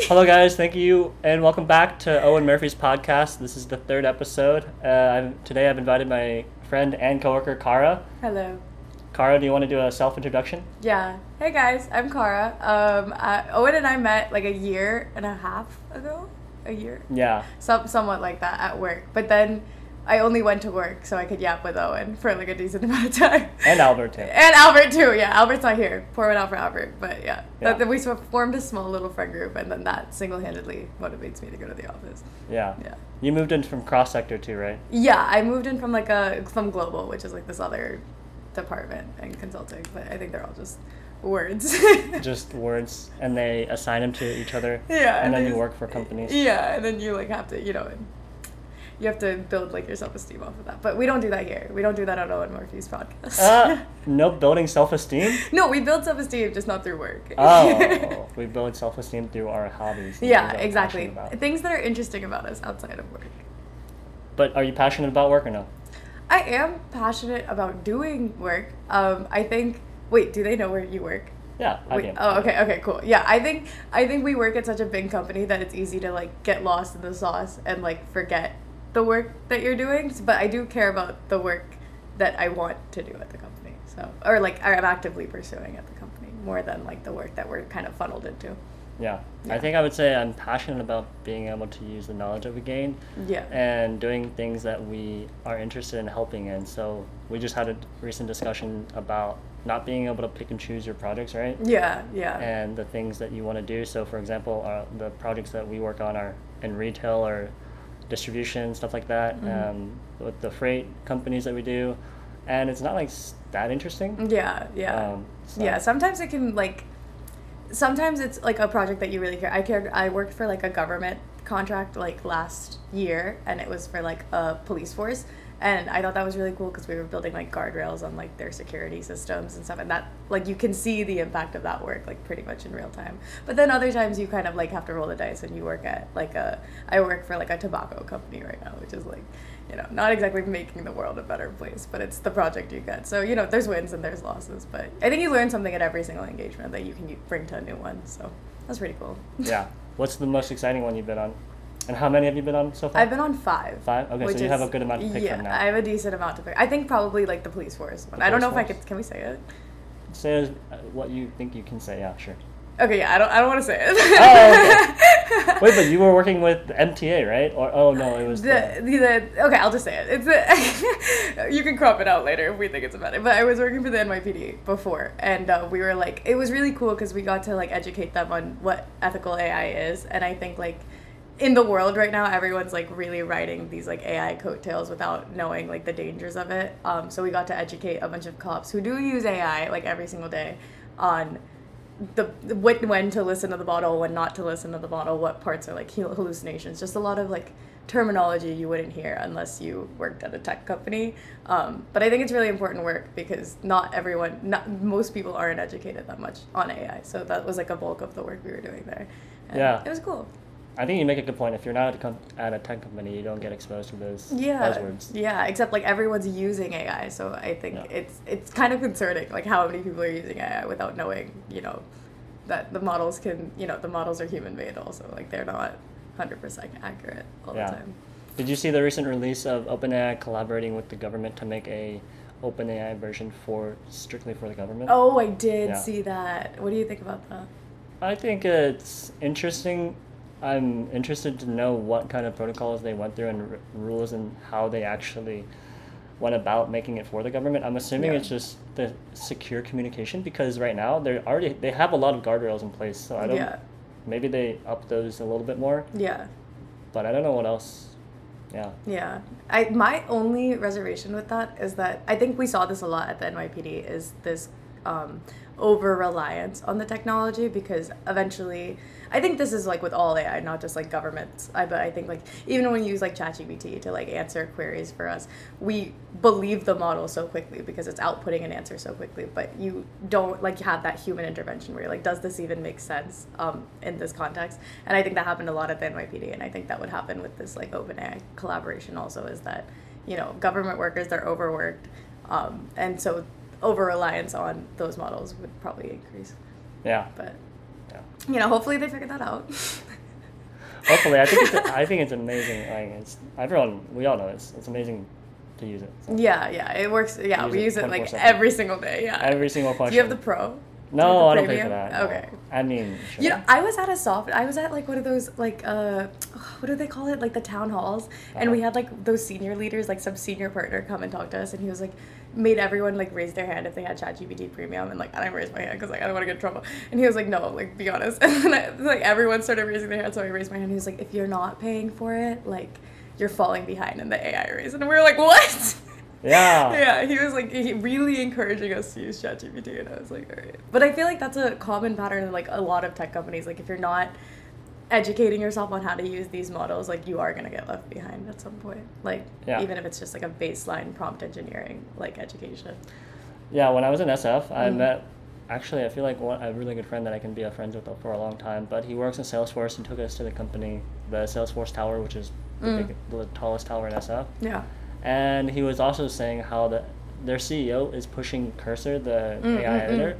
Hello, guys. Thank you, and welcome back to Owen Murphy's podcast. This is the third episode. Today I've invited my friend and coworker, Kara. Hello. Kara, do you want to do a self-introduction? Yeah. Hey, guys. I'm Kara. Owen and I met like a year and a half ago. A year? Yeah. Somewhat like that at work. But then I only went to work so I could yap with Owen for like a decent amount of time. And Albert, too. And Albert, too. Yeah, Albert's not here. Pour one out for Albert. But yeah. Yeah. We formed a small little friend group, and then that single-handedly motivates me to go to the office. Yeah. Yeah. You moved in from cross-sector, too, right? Yeah, I moved in from from Global, which is like this other department in consulting. But I think they're all just words. Just words, and they assign them to each other. Yeah. And then you work for companies. Yeah, and then you like have to, you have to build like your self-esteem off of that. But we don't do that here. We don't do that on Owen Murphy's podcast. No building self-esteem? No, we build self-esteem, just not through work. Oh, we build self-esteem through our hobbies. Yeah, exactly. Things that are interesting about us outside of work. But are you passionate about work or no? I am passionate about doing work. I think. Wait, do they know where you work? Yeah, I do. Oh, okay, cool. Yeah, I think we work at such a big company that it's easy to like get lost in the sauce and like forget the work that you're doing. But I do care about the work that I want to do at the company. So, or like I'm actively pursuing at the company more than like the work that we're kind of funneled into. Yeah. I think I would say I'm passionate about being able to use the knowledge that we gain. Yeah. And doing things that we are interested in helping in. So we just had a recent discussion about not being able to pick and choose your projects, right? Yeah. And the things that you want to do. So for example, the projects that we work on are in retail or distribution, stuff like that, with the freight companies that we do. And it's not like that interesting. Yeah. Yeah, sometimes it can like, sometimes it's like a project that you really care. I worked for like a government contract like last year, and it was for like a police force, and I thought that was really cool because we were building like guardrails on like their security systems and stuff, and that like you can see the impact of that work like pretty much in real time. But then other times you kind of like have to roll the dice, and you work at like I work for like a tobacco company right now, which is like, not exactly making the world a better place, but it's the project you get. So, there's wins and there's losses, but I think you learn something at every single engagement that you can bring to a new one. So that's pretty cool. Yeah. What's the most exciting one you've been on? And how many have you been on so far? I've been on 5. 5? Okay, so you have a good amount to pick from now. Yeah, I have a decent amount to pick. I think probably like the police force one. I don't know if I could, can we say it? Say what you think you can say, yeah, sure. Okay, yeah, I don't want to say it. Oh, okay. Wait, but you were working with the MTA, right? Or no, it was okay, I'll just say it. It's you can crop it out later if we think it's about it. But I was working for the NYPD before, and we were like, it was really cool because we got to like educate them on what ethical AI is, and I think like in the world right now, everyone's like really riding these like AI coattails without knowing like the dangers of it. So we got to educate a bunch of cops who do use AI like every single day on when to listen to the bottle, when not to listen to the bottle, what parts are like hallucinations, just a lot of like terminology you wouldn't hear unless you worked at a tech company. But I think it's really important work because most people aren't educated that much on AI. So that was like a bulk of the work we were doing there. And yeah. It was cool. I think you make a good point. If you're not at a tech company, you don't get exposed to those buzzwords. Yeah, except like everyone's using AI, so I think it's kind of concerning, like how many people are using AI without knowing, that the models the models are human made also, like they're not 100% accurate all the time. Did you see the recent release of OpenAI collaborating with the government to make a OpenAI version strictly for the government? Oh, I did see that. What do you think about that? I think it's interesting. I'm interested to know what kind of protocols they went through and rules and how they actually went about making it for the government. I'm assuming it's just the secure communication, because right now they have a lot of guardrails in place. So I don't. Maybe they up those a little bit more. Yeah. But I don't know what else. Yeah. Yeah. My only reservation with that is that I think we saw this a lot at the NYPD is this over-reliance on the technology, because eventually, I think this is like with all AI, not just like governments, but I think like even when you use like ChatGPT to like answer queries for us, we believe the model so quickly because it's outputting an answer so quickly, but you don't like have that human intervention where you're like, does this even make sense in this context? And I think that happened a lot at the NYPD, and I think that would happen with this like OpenAI collaboration also, is that, government workers, they're overworked, and so over-reliance on those models would probably increase. Yeah. But, hopefully they figure that out. Hopefully, I think it's amazing. Like we all know it's amazing to use it. So. Yeah, it works. Yeah, we use it like every single day. Yeah, every single function. Do you have the Pro? No, I don't pay for that. Okay. No. I mean, you know, I was at like one of those like what do they call it? Like the town halls, and we had like those senior leaders, like some senior partner come and talk to us, and he was like, made everyone like raise their hand if they had ChatGPT Premium, and like I didn't raise my hand because like I don't want to get in trouble, and he was like, no, like be honest, and then like everyone started raising their hand, so I raised my hand. He was like, if you're not paying for it, like you're falling behind in the AI race, and we were like, what? Yeah. Yeah, he was like really encouraging us to use ChatGPT, and I was like, all right. But I feel like that's a common pattern in like a lot of tech companies. Like if you're not educating yourself on how to use these models, like you are gonna get left behind at some point. Like even if it's just like a baseline prompt engineering like education. Yeah, when I was in SF, I met actually I feel like a really good friend that I can be friends with for a long time. But he works in Salesforce and took us to the company, the Salesforce Tower, which is the tallest tower in SF. Yeah. And he was also saying how their CEO is pushing Cursor, the AI editor,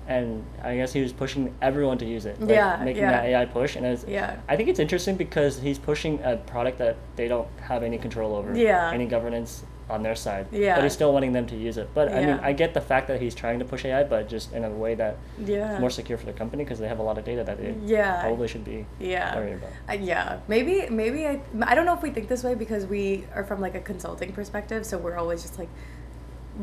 and I guess he was pushing everyone to use it, like making that AI push. And I think it's interesting because he's pushing a product that they don't have any control over, any governance on their side, but he's still wanting them to use it. But I mean, I get the fact that he's trying to push AI, but just in a way that is more secure for the company because they have a lot of data that they probably should be worried about. Maybe I don't know if we think this way because we are from like a consulting perspective, so we're always just like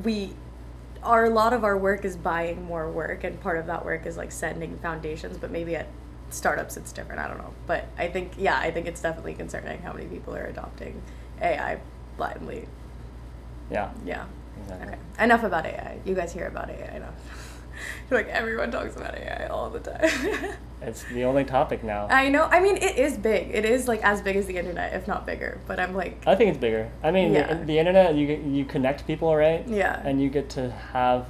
a lot of our work is buying more work, and part of that work is like sending foundations, but maybe at startups it's different. I don't know, but I think it's definitely concerning how many people are adopting AI blindly. Yeah. Exactly. Okay. Enough about AI. You guys hear about AI enough. Like everyone talks about AI all the time. It's the only topic now. I know. I mean, it is big. It is like as big as the internet, if not bigger. But I'm like, I think it's bigger. I mean, the internet, you connect people, right? Yeah. And you get to have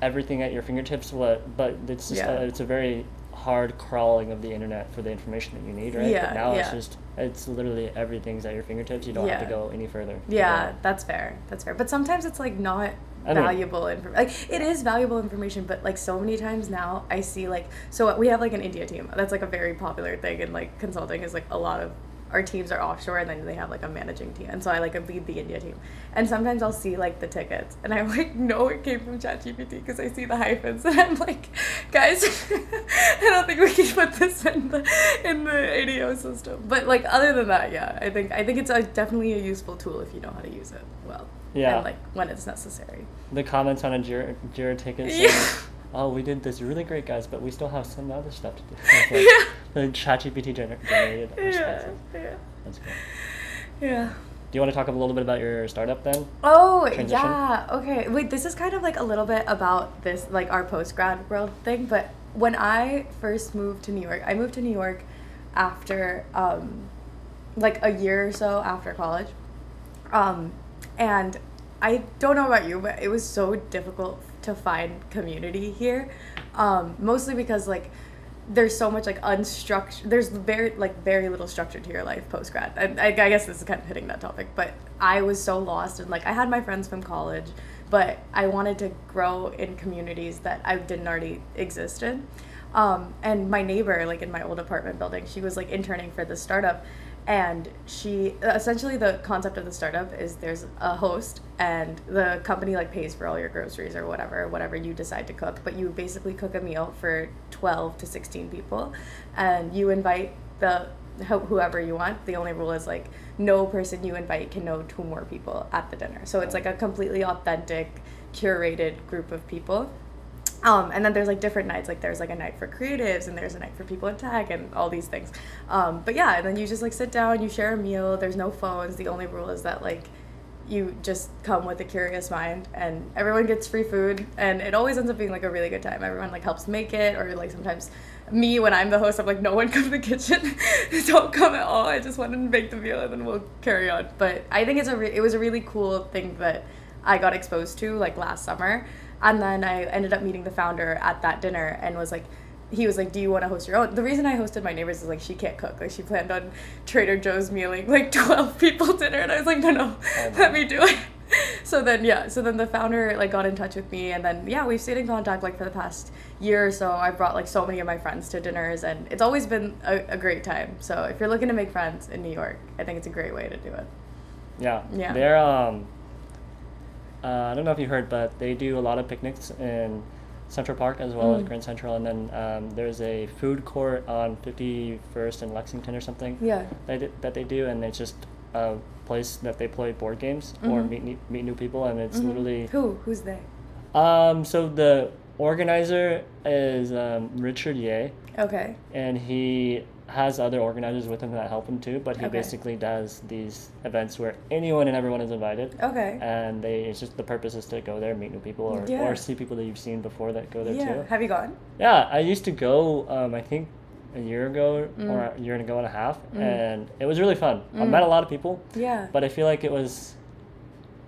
everything at your fingertips. But it's just it's a very hard crawling of the internet for the information that you need, right? Yeah. But now it's literally everything's at your fingertips. You don't have to go any further. Yeah, that's fair. But sometimes it's like not valuable information. Like it is valuable information, but like so many times now I see like, so we have like an India team. That's like a very popular thing in like consulting, is like a lot of our teams are offshore, and then they have like a managing team, and so I like lead the India team, and sometimes I'll see like the tickets and I'm like, no, it came from ChatGPT because I see the hyphens, and I'm like, guys, I don't think we can put this in the ADO system. But like other than that, I think it's definitely a useful tool if you know how to use it well. Yeah. And like when it's necessary. The comments on a Jira ticket saying, oh, we did this really great, guys, but we still have some other stuff to do. Like, the ChatGPT generated responses. That's cool. Yeah. Do you want to talk a little bit about your startup then? Oh, Transition? yeah. Okay. Wait, this is kind of like a little bit about this, like our post-grad world thing, but when I first moved to New York, I moved to New York after, like a year or so after college. And I don't know about you, but it was so difficult to find community here, mostly because like there's so much like unstructured, there's very little structure to your life post-grad. I guess this is kind of hitting that topic, but I was so lost, and like I had my friends from college, but I wanted to grow in communities that I didn't already exist in. And my neighbor, like in my old apartment building, she was like interning for the startup. And she, essentially the concept of the startup is there's a host, and the company like pays for all your groceries or whatever you decide to cook, but you basically cook a meal for 12 to 16 people, and you invite whoever you want. The only rule is like no person you invite can know 2 more people at the dinner. So it's like a completely authentic, curated group of people. And then there's like different nights, like there's like a night for creatives, and there's a night for people in tech, and all these things. But yeah, and then you just like sit down, you share a meal, there's no phones. The only rule is that like you just come with a curious mind, and everyone gets free food, and it always ends up being like a really good time. Everyone like helps make it, or like sometimes me, when I'm the host, I'm like, no one come to the kitchen. Don't come at all. I just want to make the meal, and then we'll carry on. But I think it was a really cool thing that I got exposed to like last summer. And then I ended up meeting the founder at that dinner, and he was like, do you want to host your own? The reason I hosted my neighbors is like she can't cook. Like she planned on Trader Joe's mealing like 12 people dinner, and I was like, no, let me do it. So then the founder like got in touch with me, and then we've stayed in contact like for the past year or so. I've brought like so many of my friends to dinners, and it's always been a great time. So if you're looking to make friends in New York, I think it's a great way to do it. Yeah. Yeah. They're I don't know if you heard, but they do a lot of picnics in Central Park as well as Grand Central, and then there's a food court on 51st and Lexington or something. Yeah. That they do, and it's just a place that they play board games or meet new people, and it's literally who's they? So the organizer is Richard Ye. Okay. And he has other organizers with him that help him too, but he Okay. basically does these events where anyone and everyone is invited. Okay. And it's just the purpose is to go there, meet new people, or see people that you've seen before that go there too. Have you gone? Yeah, I used to go, I think a year ago or a year ago and a half, and it was really fun. I met a lot of people. Yeah. But I feel like it was,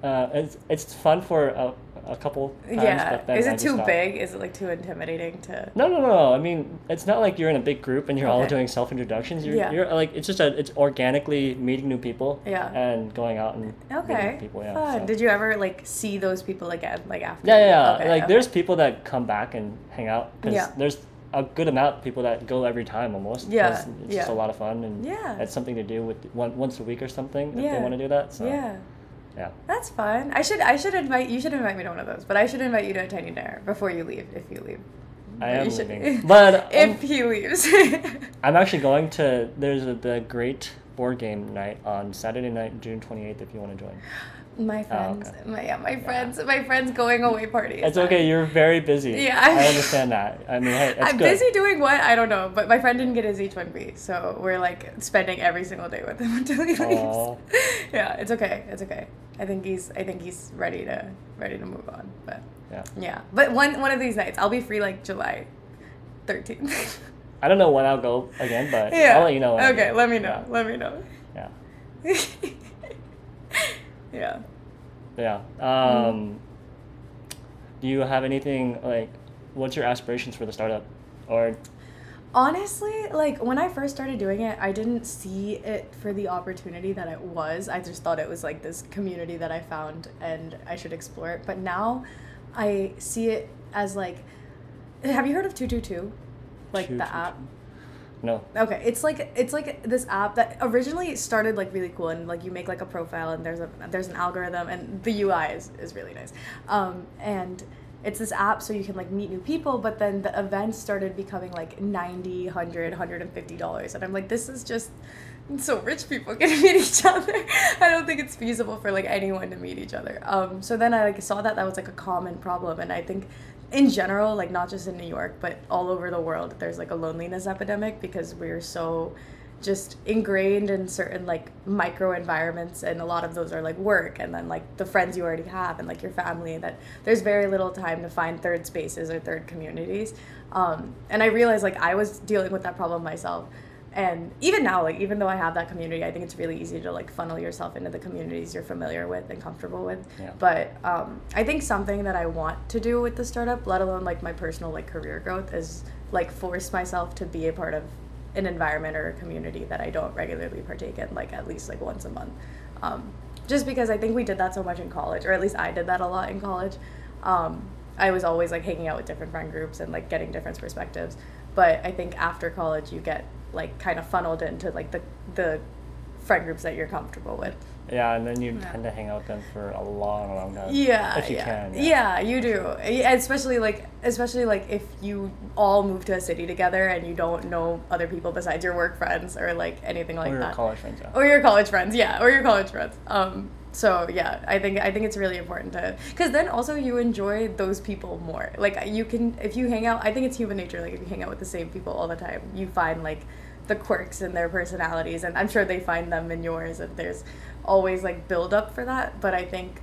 it's fun for a couple times, but then Is I it just too stopped. big? Is it like too intimidating to? No. I mean, it's not like you're in a big group and you're all Okay. doing self introductions. Yeah. You're like it's organically meeting new people. Yeah. And going out and meeting Okay. new people. Yeah. Fun. so. Did you ever like see those people again, like after? Yeah. Okay, Like okay. there's people that come back and hang out because Yeah. there's a good amount of people that go every time almost. Yeah, 'cause It's just a lot of fun and Yeah. it's something to do with once a week or something if Yeah. they want to do that. So. Yeah. Yeah. That's fun. You should invite me to one of those, but I should invite you to a tiny dinner before you leave, if you leave. I am You should- leaving, but if he leaves. I'm actually going to. There's the Great Board Game Night on Saturday night, June 28th. If you want to join. My friends, okay. my friends going away parties. It's okay. You're very busy. Yeah. I understand that. I mean, hey, it's I'm good. busy doing what? I don't know. But my friend didn't get his H1B, so we're like spending every single day with him until he leaves. Aw. Yeah, it's okay. It's okay. I think he's ready to move on. But yeah. But one of these nights I'll be free like July 13th. I don't know when I'll go again, but Yeah. I'll let you know. When I Okay, go. let me know. Let me know. Yeah. Yeah. Yeah. Do you have anything like? What's your aspirations for the startup? Or Honestly, like when I first started doing it, I didn't see it for the opportunity that it was. I just thought it was like this community that I found and I should explore it. But now I see it as like, have you heard of 222? Like the app? No. Okay, it's like this app that originally started like really cool, and like you make like a profile and there's an algorithm and the UI is really nice. And it's this app so you can like meet new people, but then the events started becoming like $90, $100, $150, and I'm like, this is just so rich people can meet each other. I don't think it's feasible for like anyone to meet each other. So then I like saw that was like a common problem, and I think in general, like not just in New York, but all over the world, there's like a loneliness epidemic because we're so just ingrained in certain like micro environments, and a lot of those are like work and then like the friends you already have and like your family, that there's very little time to find third spaces or third communities. And I realized like I was dealing with that problem myself. And even now, like, even though I have that community, I think it's really easy to, like, funnel yourself into the communities you're familiar with and comfortable with. Yeah. But I think something that I want to do with the startup, let alone, like, my personal, like, career growth, is, like, force myself to be a part of an environment or a community that I don't regularly partake in, like, at least, like, once a month. Just because I think we did that so much in college, or at least I did that a lot in college. I was always, like, hanging out with different friend groups and, like, getting different perspectives. But I think after college, you get like kind of funneled into like the friend groups that you're comfortable with. Yeah, and then you tend to hang out with them for a long time. Yeah, if you can. Yeah, you do. Especially like if you all move to a city together and you don't know other people besides your work friends or like anything like that. Or that. your college friends. Yeah. Or your college friends. Yeah, or your college friends. So yeah, I think it's really important to, because then also you enjoy those people more. Like you can, if you hang out, I think it's human nature. Like if you hang out with the same people all the time, you find like the quirks in their personalities, and I'm sure they find them in yours. And there's always like build up for that. But I think,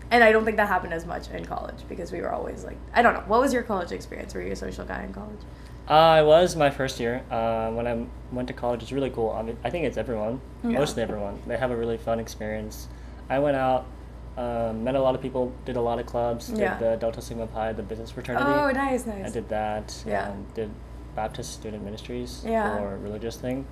and I don't think that happened as much in college because we were always like, I don't know. What was your college experience? Were you a social guy in college? I was my first year. When I went to college, it's really cool. I mean, I think it's everyone, mostly everyone. They have a really fun experience. I went out, met a lot of people, did a lot of clubs, did the Delta Sigma Pi, the business fraternity. Oh, nice. I did that. Yeah. Did Baptist student ministries Yeah. for religious thing.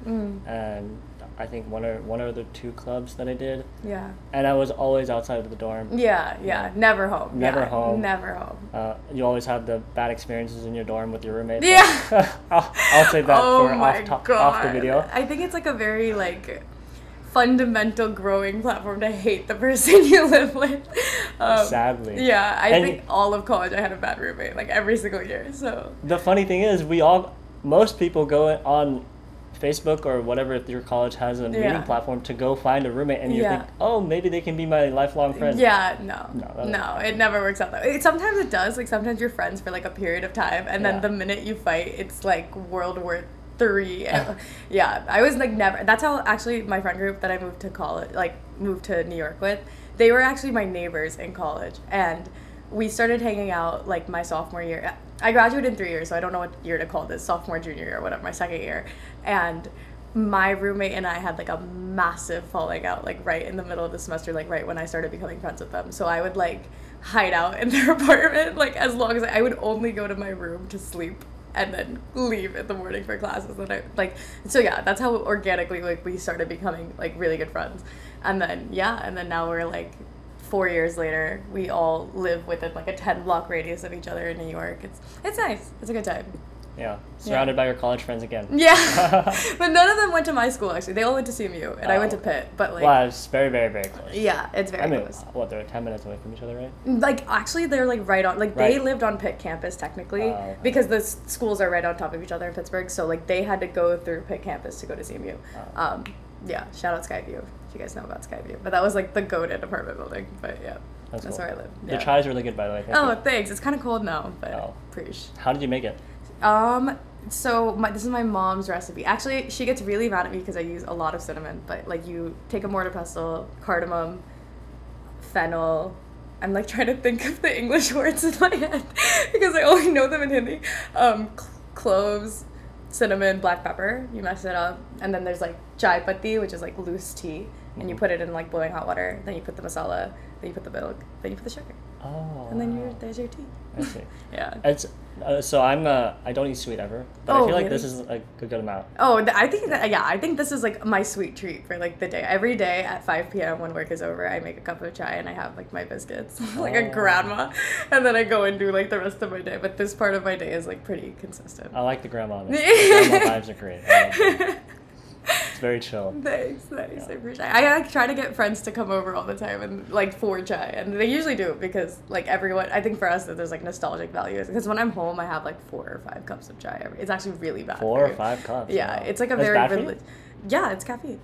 And I think one or the two clubs that I did. Yeah. And I was always outside of the dorm. Yeah. Never home. Never yeah. home. Never home. You always had the bad experiences in your dorm with your roommates. Yeah. I'll save that for off the video. I think it's like a very like fundamental growing platform to hate the person you live with. Sadly. Yeah, I think all of college I had a bad roommate, like every single year. So the funny thing is, most people go on Facebook or whatever if your college has a meeting platform to go find a roommate, and you think, oh, maybe they can be my lifelong friend. Yeah, no, it never works out that way. Sometimes it does. Like sometimes you're friends for like a period of time, and then the minute you fight, it's like World War III. Yeah, I was like never. That's how actually my friend group that I moved to college, like moved to New York with, they were actually my neighbors in college, and we started hanging out like my sophomore year. I graduated in 3 years, so I don't know what year to call this, sophomore, junior year, whatever, my second year. And my roommate and I had like a massive falling out, like right in the middle of the semester, like right when I started becoming friends with them. So I would like hide out in their apartment, like as long as I would only go to my room to sleep and then leave in the morning for classes. And I like, so yeah, that's how organically like we started becoming like really good friends. And then now we're like 4 years later, we all live within like a 10-block radius of each other in New York. It's nice. It's a good time. Yeah, surrounded by your college friends again. Yeah, but none of them went to my school actually. They all went to CMU, and I went to Pitt. But like, wow, it's very, very, very close. Yeah, it's very close. What, they're 10 minutes away from each other, right? Like actually, they're like right on. Like they lived on Pitt campus technically because the schools are right on top of each other in Pittsburgh. So like they had to go through Pitt campus to go to CMU. Yeah, shout out Skyview if you guys know about Skyview. But that was like the goated apartment building. But yeah, that's cool. Where I live. Yeah. The chai is really good, by the way. Thanks. It's kind of cold now, but preach. How did you make it? So this is my mom's recipe. Actually, she gets really mad at me because I use a lot of cinnamon. But like you take a mortar pestle, cardamom, fennel. I'm like trying to think of the English words in my head because I only know them in Hindi. Cloves, cinnamon, black pepper. You mess it up, and then there's like chai patti, which is like loose tea, and you put it in like boiling hot water. Then you put the masala. Then you put the milk. Then you put the sugar. Oh. And then there's your tea. I see. Yeah. It's so I don't eat sweet ever, but I feel like this is a good amount. I think this is like my sweet treat for like the day. Every day at 5 p.m. when work is over, I make a cup of chai and I have like my biscuits, like a grandma, and then I go and do like the rest of my day. But this part of my day is like pretty consistent. I like the grandma. The grandma vibes are great. I love them. It's very chill. Thanks. Yeah. I appreciate it. I like try to get friends to come over all the time and like for chai, and they usually do because like everyone. I think for us that there's like nostalgic value because when I'm home I have like 4 or 5 cups of chai. It's actually really bad. 4 or 5 cups. Yeah, wow. it's like a yeah, it's caffeine.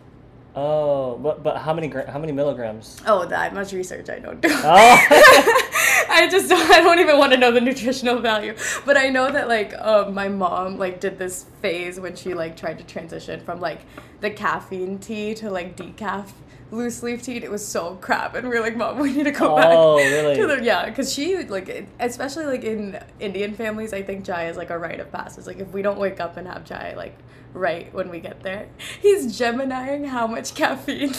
Oh, but how many milligrams? Oh, that much research I don't do. Oh. I don't even want to know the nutritional value. But I know that like my mom like did this phase when she like tried to transition from like the caffeine tea to like decaf loose leaf tea. It was so crap, and we were like, Mom, we need to go back. Oh, really? Because she like especially like in Indian families, I think chai is like a rite of passage. Like if we don't wake up and have chai like right when we get there, he's Geminiing how much caffeine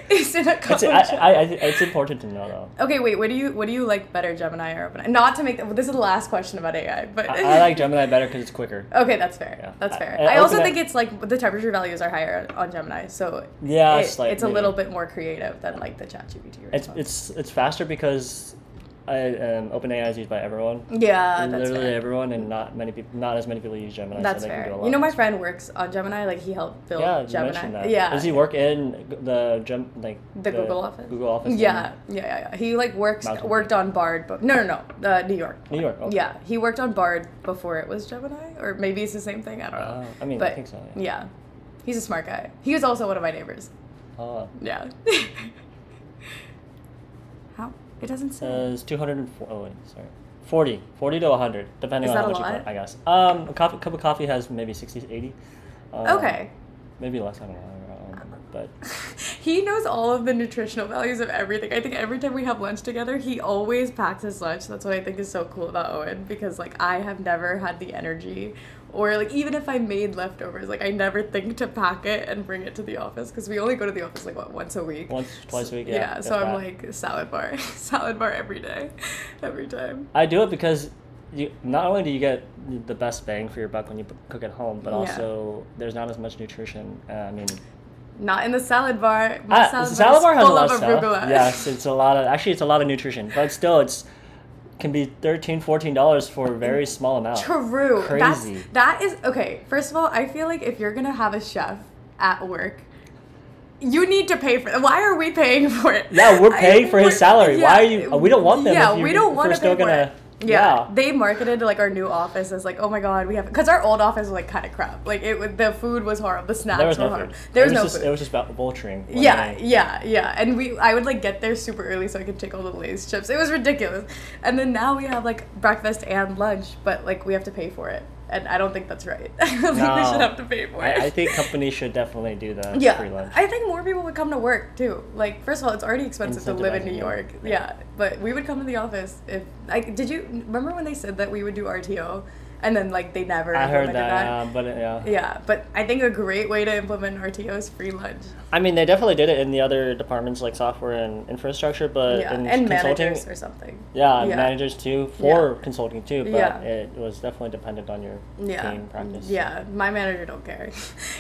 is in a cup of chai. It's important to know though. Okay, wait. What do you like better, Gemini or open? Not to make this is the last question about AI, but I like Gemini better because it's quicker. Okay, that's fair. Yeah. That's fair. I also think it's like the temperature values are higher on Gemini, so yeah, it's a little bit more creative than like the ChatGPT response. It's faster because OpenAI is used by everyone. Yeah, that's literally fair. everyone, and not as many people use Gemini. That's so they fair. can do a lot. You know, my friend works on Gemini. Like he helped build Gemini. You mentioned that. Yeah. Does he work in the Google office? Google office. Yeah. He like worked on Bard, but no, New York. New York. Okay. Yeah, he worked on Bard before it was Gemini, or maybe it's the same thing. I don't know. I mean, I think so. Yeah, he's a smart guy. He was also one of my neighbors. Oh. Yeah. How? It doesn't say. It says 204. Oh wait, sorry. 40 to 100, depending on how much you put, I guess. A cup of coffee has maybe 60 to 80. Okay. Maybe less, I don't know. But he knows all of the nutritional values of everything. I think every time we have lunch together, he always packs his lunch. That's what I think is so cool about Owen, because like I have never had the energy, or like even if I made leftovers, like I never think to pack it and bring it to the office, because we only go to the office like once a week. Twice a week, yeah. Yeah, so I'm like salad bar every day, every time. I do it because not only do you get the best bang for your buck when you cook at home, but also there's not as much nutrition. Not in the salad bar. My salad bar is has a full lot of of stuff. arugula. Yes, it's a lot of nutrition, but still can be $13-14 for a very small amount. True. Crazy. That is okay. First of all, I feel like if you're gonna have a chef at work, you need to pay for it. Why are we paying for it? Yeah, we're paying for his salary. Yeah, Why are you? We don't want them. Yeah, we don't want to pay for it. Yeah, they marketed like our new office as like, oh my god, we have, because our old office was like kind of crap. Like the food was horrible, the snacks were horrible. There was no food. It was just about vulturing. Yeah. And I would like get there super early so I could take all the Lay's chips. It was ridiculous. And then now we have like breakfast and lunch, but like we have to pay for it. And I don't think that's right. I don't think we should have to pay for it. I think companies should definitely do the free lunch. I think more people would come to work too. Like, first of all, it's already expensive to live in New York. Yeah, but we would come to the office if. Did you remember when they said that we would do RTO? And then, like, they never implemented that. Yeah, but I think a great way to implement RTO is free lunch. I mean, they definitely did it in the other departments like software and infrastructure, but in and consulting, managers or something. Yeah, managers too, for consulting too, but it was definitely dependent on your team practice. Yeah, my manager don't care.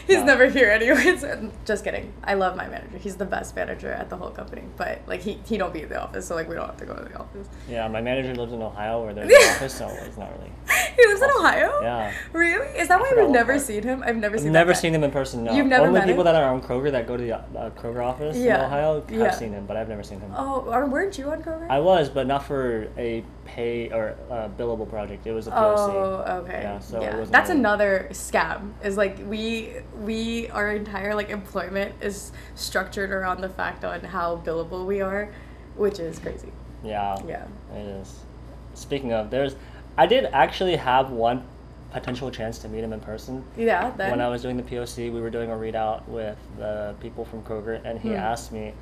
He's never here anyways. Just kidding. I love my manager. He's the best manager at the whole company, but like he don't be in the office, so like we don't have to go to the office. Yeah, my manager lives in Ohio where there's an office, so it's not really. He lives in Ohio? Yeah. Really? Is that why we've never seen him? I've never seen him in person, no. You've never Only met people him? that are on Kroger that go to the Kroger office in Ohio have seen him, but I've never seen him. Oh, weren't you on Kroger? I was, but not for a pay or billable project. It was a POC. Oh, okay. Yeah, so it wasn't that's really... another scam. Is like we our entire like employment is structured around the fact on how billable we are, which is crazy. Yeah. Yeah. It is. Speaking of, I did actually have one potential chance to meet him in person. Yeah, then? When I was doing the POC, we were doing a readout with the people from Kroger, and he asked me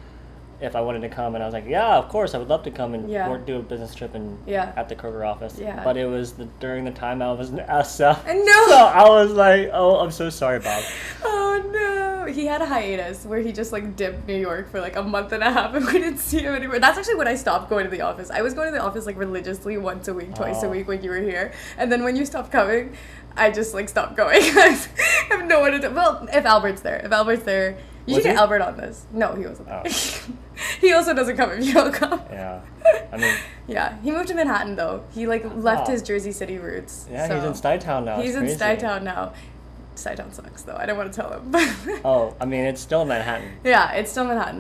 if I wanted to come, and I was like, yeah, of course, I would love to come and do a business trip at the Kroger office. Yeah. But it was during the time I was in SF. No! So I was like, oh, I'm so sorry, Bob. Oh, no. He had a hiatus where he just like dipped New York for like a month and a half and we didn't see him anymore. That's actually when I stopped going to the office. I was going to the office like religiously once a week, twice a week when you were here. And then when you stopped coming, I just like stopped going. I have no one to do. Well, if Albert's there. You should get Albert on this. No, he wasn't there. He also doesn't come if you don't come. Yeah. I mean... Yeah. He moved to Manhattan, though. He, like, left his Jersey City roots. Yeah, so. He's in Stuytown now. He's in Stuytown now. Stuytown sucks, though. I didn't want to tell him. Oh, I mean, it's still Manhattan. Yeah, it's still Manhattan.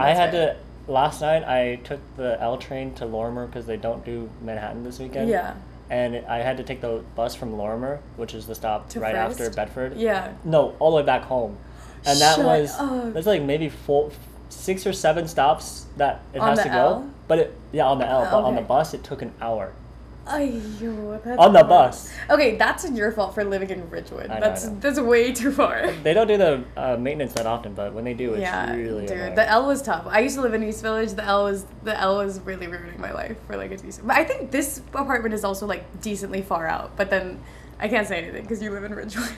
Last night, I took the L train to Lorimer because they don't do Manhattan this weekend. Yeah. And I had to take the bus from Lorimer, which is the stop right after Bedford. Yeah. No, all the way back home. And there's like maybe 6 or 7 stops that it has to go. But on the L. But on the bus, it took an hour. That's on the bus. Okay, that's your fault for living in Ridgewood. I know. That's way too far. They don't do the maintenance that often, but when they do, it's really annoying. The L was tough. I used to live in East Village. The L was really ruining my life for like a decent. But I think this apartment is also like decently far out. But then I can't say anything because you live in Ridgewood.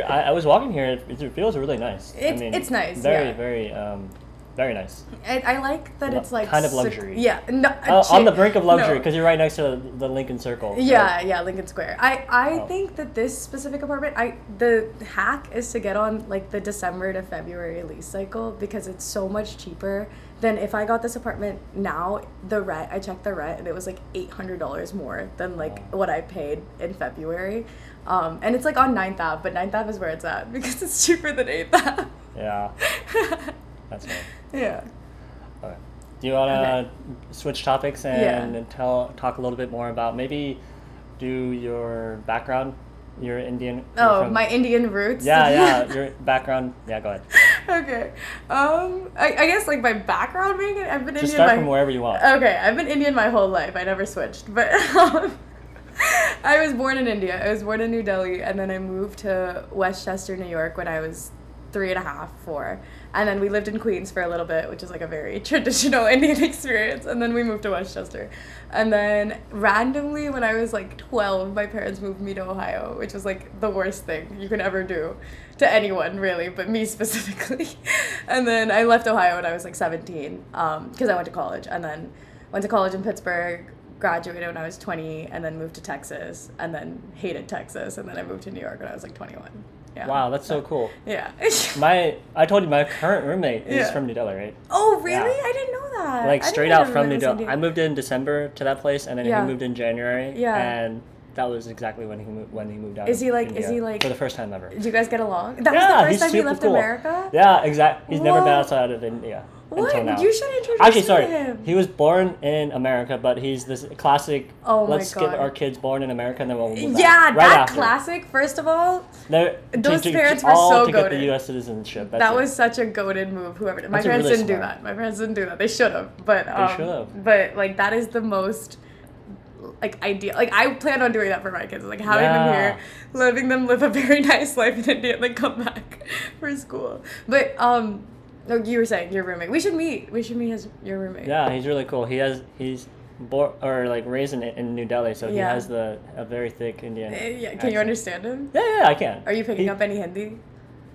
I was walking here. It feels really nice. It's nice. Very nice. I like that it's like kind of luxury. Yeah, no, on the brink of luxury because you're right next to the Lincoln Circle. So. Yeah, Lincoln Square. I think that this specific apartment, the hack is to get on like the December to February lease cycle because it's so much cheaper than if I got this apartment now. The rent, I checked the rent and it was like $800 more than like what I paid in February. And it's like on 9th Ave, but 9th Ave is where it's at because it's cheaper than 8th Ave. Yeah. That's right. Yeah. Okay. Do you want to switch topics and talk a little bit more about maybe do your background, your Indian? My Indian roots. Yeah, your background. Yeah, go ahead. Okay. I guess like my background being I've been Just Indian. start from wherever you want. Okay, I've been Indian my whole life. I never switched, but I was born in India. I was born in New Delhi, and then I moved to Westchester, New York when I was 3.5, 4. And then we lived in Queens for a little bit, which is like a very traditional Indian experience. And then we moved to Westchester. And then randomly when I was like 12, my parents moved me to Ohio, which was like the worst thing you could ever do to anyone really, but me specifically. And then I left Ohio when I was like 17 because I went to college. And then went to college in Pittsburgh, graduated when I was 20, and then moved to Texas, and then hated Texas. And then I moved to New York when I was like 21. Yeah. Wow, that's so cool. Yeah. I told you my current roommate is from New Delhi, right? Oh, really? Yeah. I didn't know that. Like I didn't straight know out your from roommate New was Delhi. Indian. I moved in December to that place, and then Yeah. he moved in January. Yeah. And that was exactly when he moved out. Is he like? India Is he like? for the first time ever? Do you guys get along? That was Yeah, the first he's time he super left cool. America. Yeah, exactly. He's never been What? outside of India until What? now. You should introduce Actually, me sorry. to him. He was born in America, but he's this classic. Oh my let's God. get our kids born in America, and then we'll move Yeah, back. Right that after. classic. First of all, Those parents were all so to get the goated. U.S. citizenship. That's that it. was such a goated move. Whoever did. My That's parents really didn't do smart. that. My parents didn't do that. They should have. But should've. But like that is the most like ideal. Like I plan on doing that for my kids. Like having them Yeah. here, letting them live a very nice life in India, and then come back for school. But no, you were saying your roommate. We should meet. We should meet your roommate. Yeah, he's really cool. He's born or like raised in New Delhi, so he Yeah. has a very thick Indian. Yeah. Can accent. you understand him? Yeah, I can. Are you picking up any Hindi?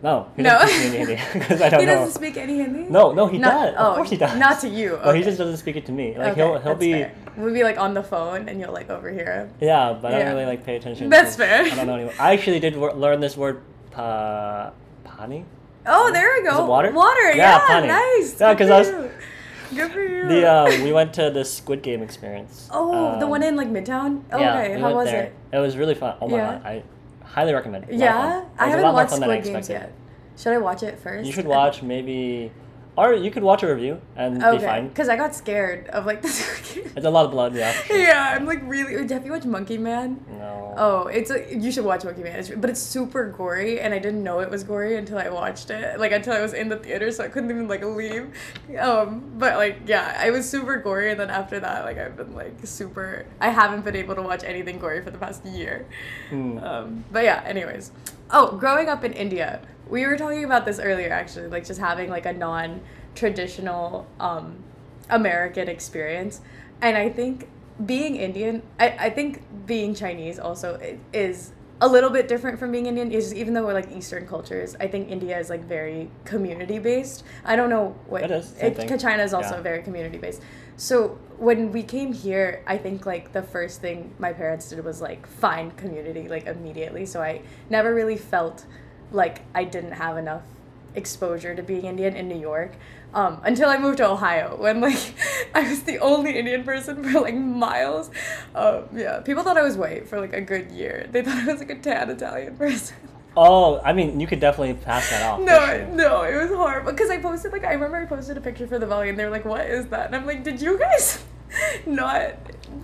No, he No. doesn't speak any Hindi because I don't He know. doesn't speak any Hindi? No, he Not- does. Oh, Of course he does. Not to you. But he okay. just doesn't speak it to me. Like Okay, he'll that's be fair. We'll be like on the phone and you'll like overhear him. yeah, but I Yeah. don't really like pay attention. That's 'cause fair. I don't know anymore. I actually did learn this word pani. Oh, there we go. Is it water? Water, Yeah, yeah, pani. nice. Yeah, Good 'cause for I was- you. Good for you. We went to the Squid Game experience. Oh, the one in like Midtown? Oh, yeah, okay, we how went was there. it? It was really fun. Oh my Yeah. god, I highly recommend it. A lot of Yeah? fun. I It was a haven't lot more watched fun than I Squid Games expected. yet. Should I watch it first? You should watch maybe, or you could watch a review and be Okay, fine. because I got scared of like the Squid Game. It's a lot of blood, yeah. for sure. Yeah, I'm like really. Have you watched Monkey Man? No. Oh, you should watch Monkey Man. But it's super gory, and I didn't know it was gory until I watched it. Like until I was in the theater, so I couldn't even like leave. But like yeah, I was super gory, and then after that, like I've been like super. I haven't been able to watch anything gory for the past year. But yeah, anyways. Oh, growing up in India, we were talking about this earlier actually, like just having like a non-traditional American experience, and I think being Indian, I think being Chinese also is a little bit different from being Indian. Is even though we're like Eastern cultures, I think India is like very community based. I don't know what It is, same thing. China is also Yeah. very community based. So when we came here, I think like the first thing my parents did was like find community like immediately. So I never really felt like I didn't have enough exposure to being Indian in New York until I moved to Ohio when like I was the only Indian person for like miles. Yeah, people thought I was white for like a good year. They thought I was like a tan Italian person. Oh, I mean, you could definitely pass that off. No, for sure. no, it was horrible. Because I posted, like, I remember I posted a picture for the Valley, and they were like, what is that? And I'm like, did you guys not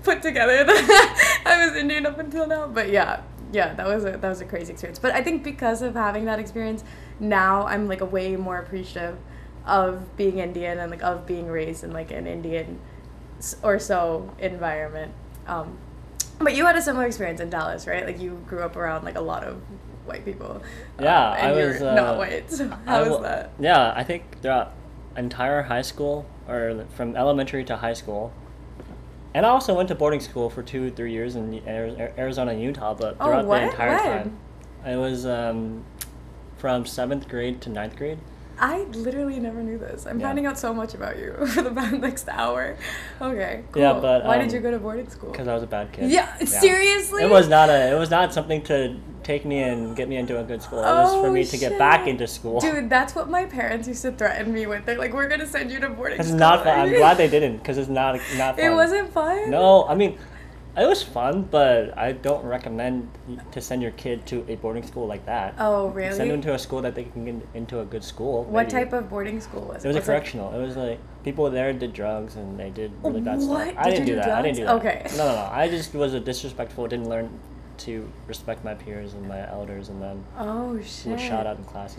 put together that I was Indian up until now? But yeah, that was a crazy experience. But I think because of having that experience, now I'm, like, way more appreciative of being Indian and, like, of being raised in, like, an Indian or so environment. But you had a similar experience in Dallas, right? Like, you grew up around, like, a lot of white people. Yeah, and I you're was not white. So how was that? Yeah, I think throughout entire high school, or from elementary to high school, and I also went to boarding school for 2-3 years in Arizona and Utah. But throughout the entire time, it was from 7th grade to 9th grade. I literally never knew this. I'm finding out so much about you for the next hour. Okay, cool. Yeah, but why did you go to boarding school? Because I was a bad kid. Yeah, seriously? It was not something to take me and get me into a good school. It was for me to get back into school. Dude, that's what my parents used to threaten me with. They're like, we're gonna send you to boarding school. It's not fun. I'm glad they didn't, because it's not fun. It wasn't fun? No, I mean, it was fun, but I don't recommend to send your kid to a boarding school like that. Oh, really? Send them to a school that they can get into a good school. What maybe. type of boarding school was it? It was a it correctional. It was like people there did drugs and they did really bad What? stuff. I Did didn't you do do that. I didn't do that. drugs? Okay. No. I just was a disrespectful. Didn't learn to respect my peers and my elders, and then Oh, shit. was shot out in class.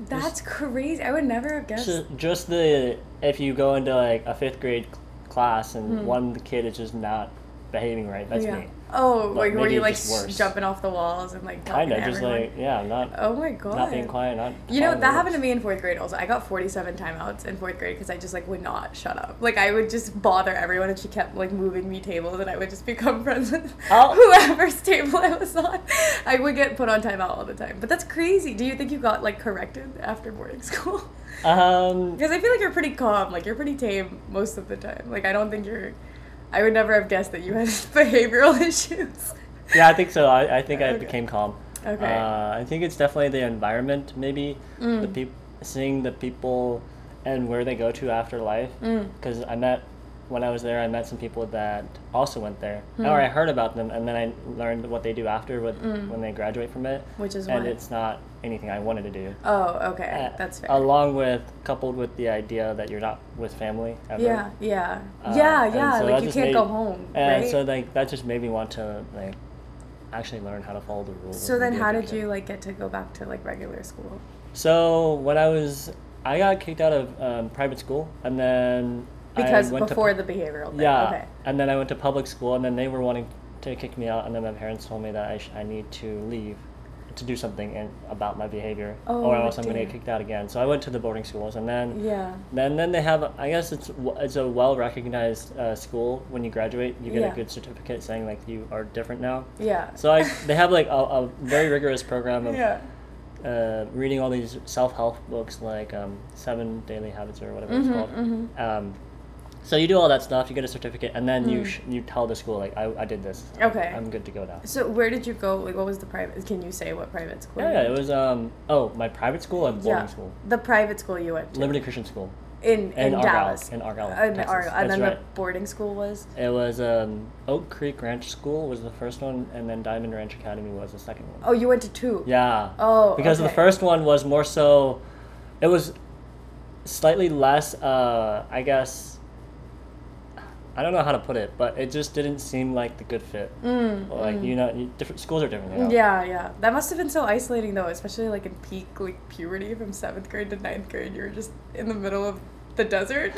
That's crazy. I would never have guessed. Just if you go into like a 5th grade class and one kid is just not behaving right. That's me. Oh, But like were maybe you like just worse. jumping off the walls and like talking Kinda, to just everyone? like not. Oh my god. Not being quiet. Not. You know, following that the happened to rules. me in 4th grade also. I got 47 timeouts in 4th grade because I just like would not shut up. Like I would just bother everyone and she kept like moving me tables and I would just become friends with whoever's table I was on. I would get put on timeout all the time. But that's crazy. Do you think you got like corrected after boarding school? Because I feel like you're pretty calm. Like you're pretty tame most of the time. Like I don't think I would never have guessed that you had behavioral issues. Yeah, I think so. I think I Okay. became calm. Okay. I think it's definitely the environment, maybe seeing the people and where they go to after life. Because when I was there, I met some people that also went there, or I heard about them, and then I learned what they do after when they graduate from it. Which is and what? It's not anything I wanted to do. Oh, okay, that's fair. Coupled with the idea that you're not with family ever. Yeah. So Like you can't go home, and right? so like that just made me want to like actually learn how to follow the rules. So then, how did you like get to go back to like regular school? So when I got kicked out of private school, and then because before the behavioral thing. Yeah. Okay. And then I went to public school, and then they were wanting to kick me out, and then my parents told me that I need to leave to do something about my behavior, or else I'm going to get kicked out again. So I went to the boarding schools, and then then they have, I guess it's a well recognized school. When you graduate, you get a good certificate saying like you are different now. Yeah. So they have like a very rigorous program of reading all these self-help books like 7 Daily Habits or whatever it's called. So you do all that stuff, you get a certificate, and then you tell the school like I did this. Okay. I'm good to go now. So where did you go? Like what was the private? Can you say what private school? Yeah, it was my private school and boarding school. The private school you went to. Liberty Christian School. In Dallas. In Argyle. Texas. And then the boarding school was? It was Oak Creek Ranch School was the first one, and then Diamond Ranch Academy was the second one. Oh, you went to two? Yeah. Oh, because the first one was more so, it was slightly less, I guess, I don't know how to put it, but it just didn't seem like the good fit. Like, different schools are different. Yeah. That must have been so isolating, though, especially like in peak like puberty from 7th grade to 9th grade. You're just in the middle of the desert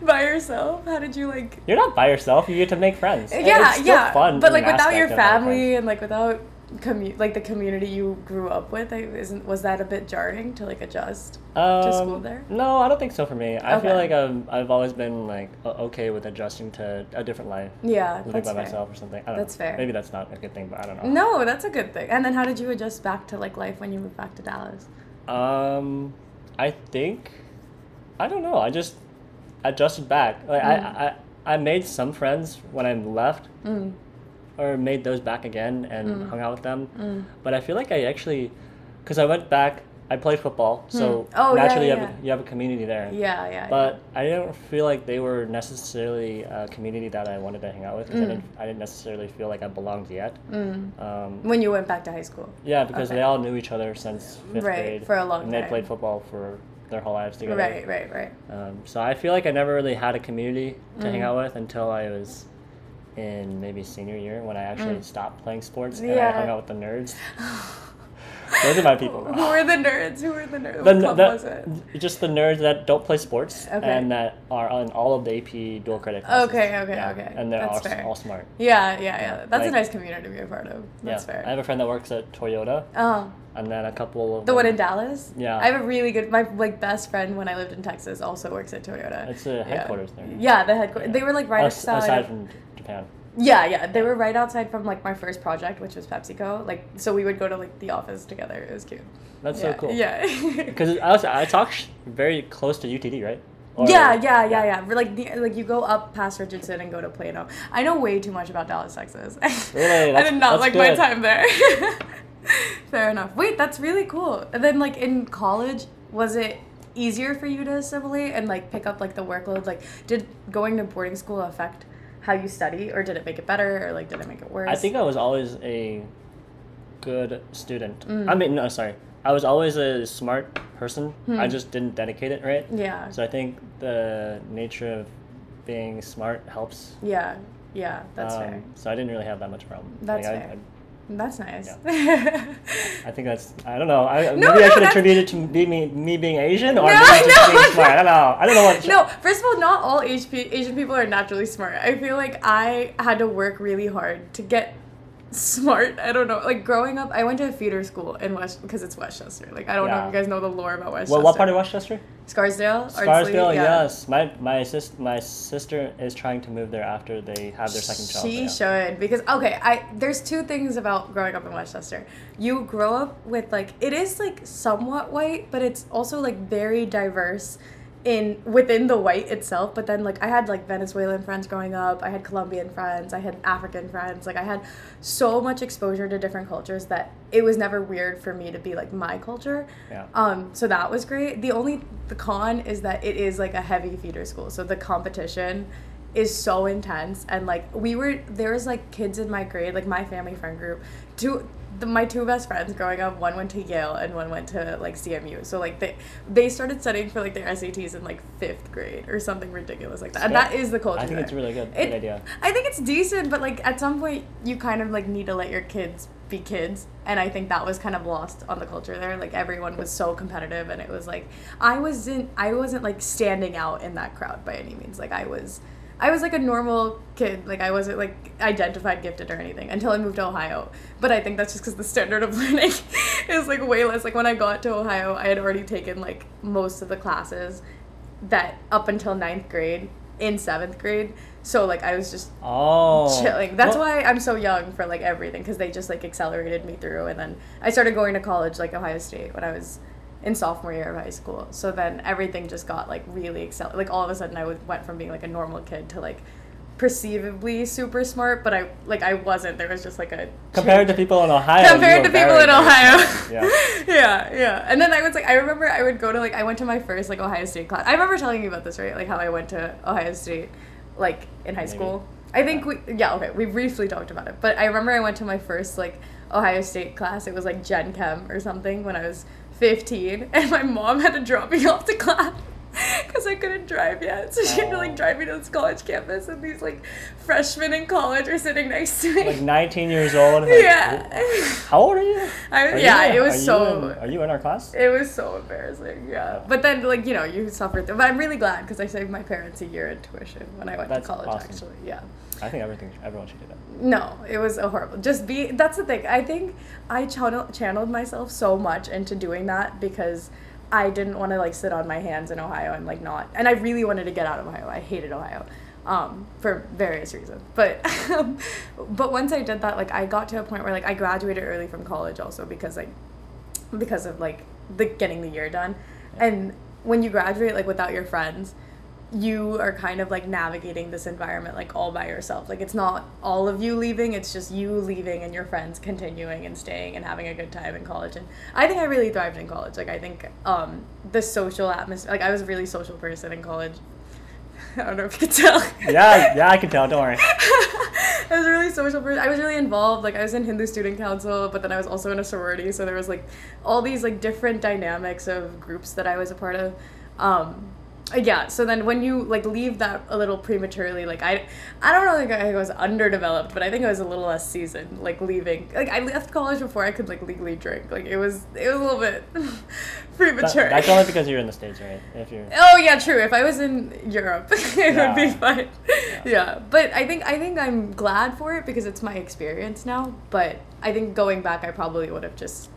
by yourself. How did you like? You're not by yourself. You get to make friends. Yeah, it's still fun. But like without your family and like without the community you grew up with, was that a bit jarring to like adjust to school there? No, I don't think so for me. I feel like I've always been like okay with adjusting to a different life. Yeah, living by myself or something. I don't know. Fair. Maybe that's not a good thing, but I don't know. No, that's a good thing. And then how did you adjust back to like life when you moved back to Dallas? I think, I don't know. I just adjusted back. Like I made some friends when I left. Or made those back again and hung out with them. But I feel like I actually, because I went back, I played football, so naturally you have a community there. But I don't feel like they were necessarily a community that I wanted to hang out with, because I didn't necessarily feel like I belonged yet. When you went back to high school? Yeah, because they all knew each other since 5th grade. For a long time. And they played football for their whole lives together. Right. So I feel like I never really had a community to hang out with until I was in maybe senior year, when I actually stopped playing sports and I hung out with the nerds. Those are my people. Who were the nerds? What club was it? Just the nerds that don't play sports and that are on all of the AP dual credit classes. Okay. And they're all smart. Yeah. That's a nice community to be a part of. That's fair. I have a friend that works at Toyota. And then a couple of the one in Dallas. Yeah. I have a really good, my like best friend when I lived in Texas also works at Toyota. It's the headquarters there. Yeah, the headquarters. They were like right aside from Japan. Yeah, they were right outside from like my first project, which was PepsiCo. Like, so we would go to like the office together. It was cute. That's so cool. Yeah. Because I talk very close to UTD, right? Yeah. Like you go up past Richardson and go to Plano. I know way too much about Dallas, Texas. Really? I did not like my time there. Fair enough. Wait, that's really cool. And then like in college, was it easier for you to assimilate and like pick up like the workload? Like, did going to boarding school affect how you study, or did it make it better, or like did it make it worse? I think I was always a good student. I was always a smart person. I just didn't dedicate it right. Yeah. So I think the nature of being smart helps. Yeah, that's fair. So I didn't really have that much problem. That's fair. That's nice. Yeah. I think that's, I don't know. Maybe I should attribute it to me being Asian, or maybe just being smart. I don't know what. No, first of all, not all Asian people are naturally smart. I feel like I had to work really hard to get smart. I don't know. Like growing up, I went to a feeder school in because it's Westchester. Like I don't know if you guys know the lore about Westchester. Well, what part of Westchester? Scarsdale. Scarsdale, yes. My sister is trying to move there after they have their second child. She should, because there's two things about growing up in Westchester. You grow up with like, it is like somewhat white, but it's also like very diverse within the white itself, but then like I had like Venezuelan friends growing up, I had Colombian friends, I had African friends, like I had so much exposure to different cultures that it was never weird for me to be like my culture. So that was great. The con is that it is like a heavy feeder school, so the competition is so intense, and like there was like kids in my grade, like my family friend group, my two best friends growing up, one went to Yale and one went to like CMU. So like they started studying for like their SATs in like 5th grade or something ridiculous like that. And that is the culture. I think it's really good idea. I think it's decent, but like at some point you kind of like need to let your kids be kids, and I think that was kind of lost on the culture there. Like everyone was so competitive, and it was like I wasn't like standing out in that crowd by any means. Like I was like a normal kid. Like I wasn't like identified gifted or anything until I moved to Ohio. But I think that's just because the standard of learning is like way less. Like when I got to Ohio, I had already taken like most of the classes that up until 9th grade in 7th grade. So like I was just chilling. That's why I'm so young for like everything, because they just like accelerated me through. And then I started going to college, like Ohio State, when I was in sophomore year of high school. So then everything just got like really like all of a sudden I went from being like a normal kid to like perceivably super smart, but I wasn't. There was just like a compared to people in Ohio. Yeah. And then I remember I would go to like, I went to my first like Ohio State class. I remember telling you about this, right? Like how I went to Ohio State like in high school. I think we briefly talked about it, but I remember I went to my first like Ohio State class. It was like Gen Chem or something when I was 15, and my mom had to drop me off to class because I couldn't drive yet. So she had to like drive me to this college campus, and these like freshmen in college were sitting next to me. Like 19 years old. And, how old are you? Are you in our class? It was so embarrassing. Yeah. But then like, you suffered through. But I'm really glad because I saved my parents a year in tuition when I went to college. Awesome. Actually. Yeah. I think everyone should do that. No, it was a horrible. That's the thing. I think I channeled myself so much into doing that because I didn't want to like sit on my hands in Ohio and like not. And I really wanted to get out of Ohio. I hated Ohio, for various reasons. But once I did that, like I got to a point where like I graduated early from college also because of like getting the year done. And when you graduate like without your friends, you are kind of like navigating this environment like all by yourself. Like it's not all of you leaving, it's just you leaving and your friends continuing and staying and having a good time in college. And I think I really thrived in college. Like I think the social atmosphere, like I was a really social person in college. I don't know if you could tell. Yeah, I can tell, don't worry. I was a really social person. I was really involved. Like I was in Hindu Student Council, but then I was also in a sorority, so there was like all these like different dynamics of groups that I was a part of. So then when you like leave that a little prematurely, like I don't know, like I was underdeveloped, but I think I was a little less seasoned, like leaving. Like I left college before I could like legally drink. Like it was a little bit premature. That's only because you're in the States, right? Oh yeah, true. If I was in Europe, it would be fine. Yeah. But I think I'm glad for it because it's my experience now. But I think going back, I probably would have just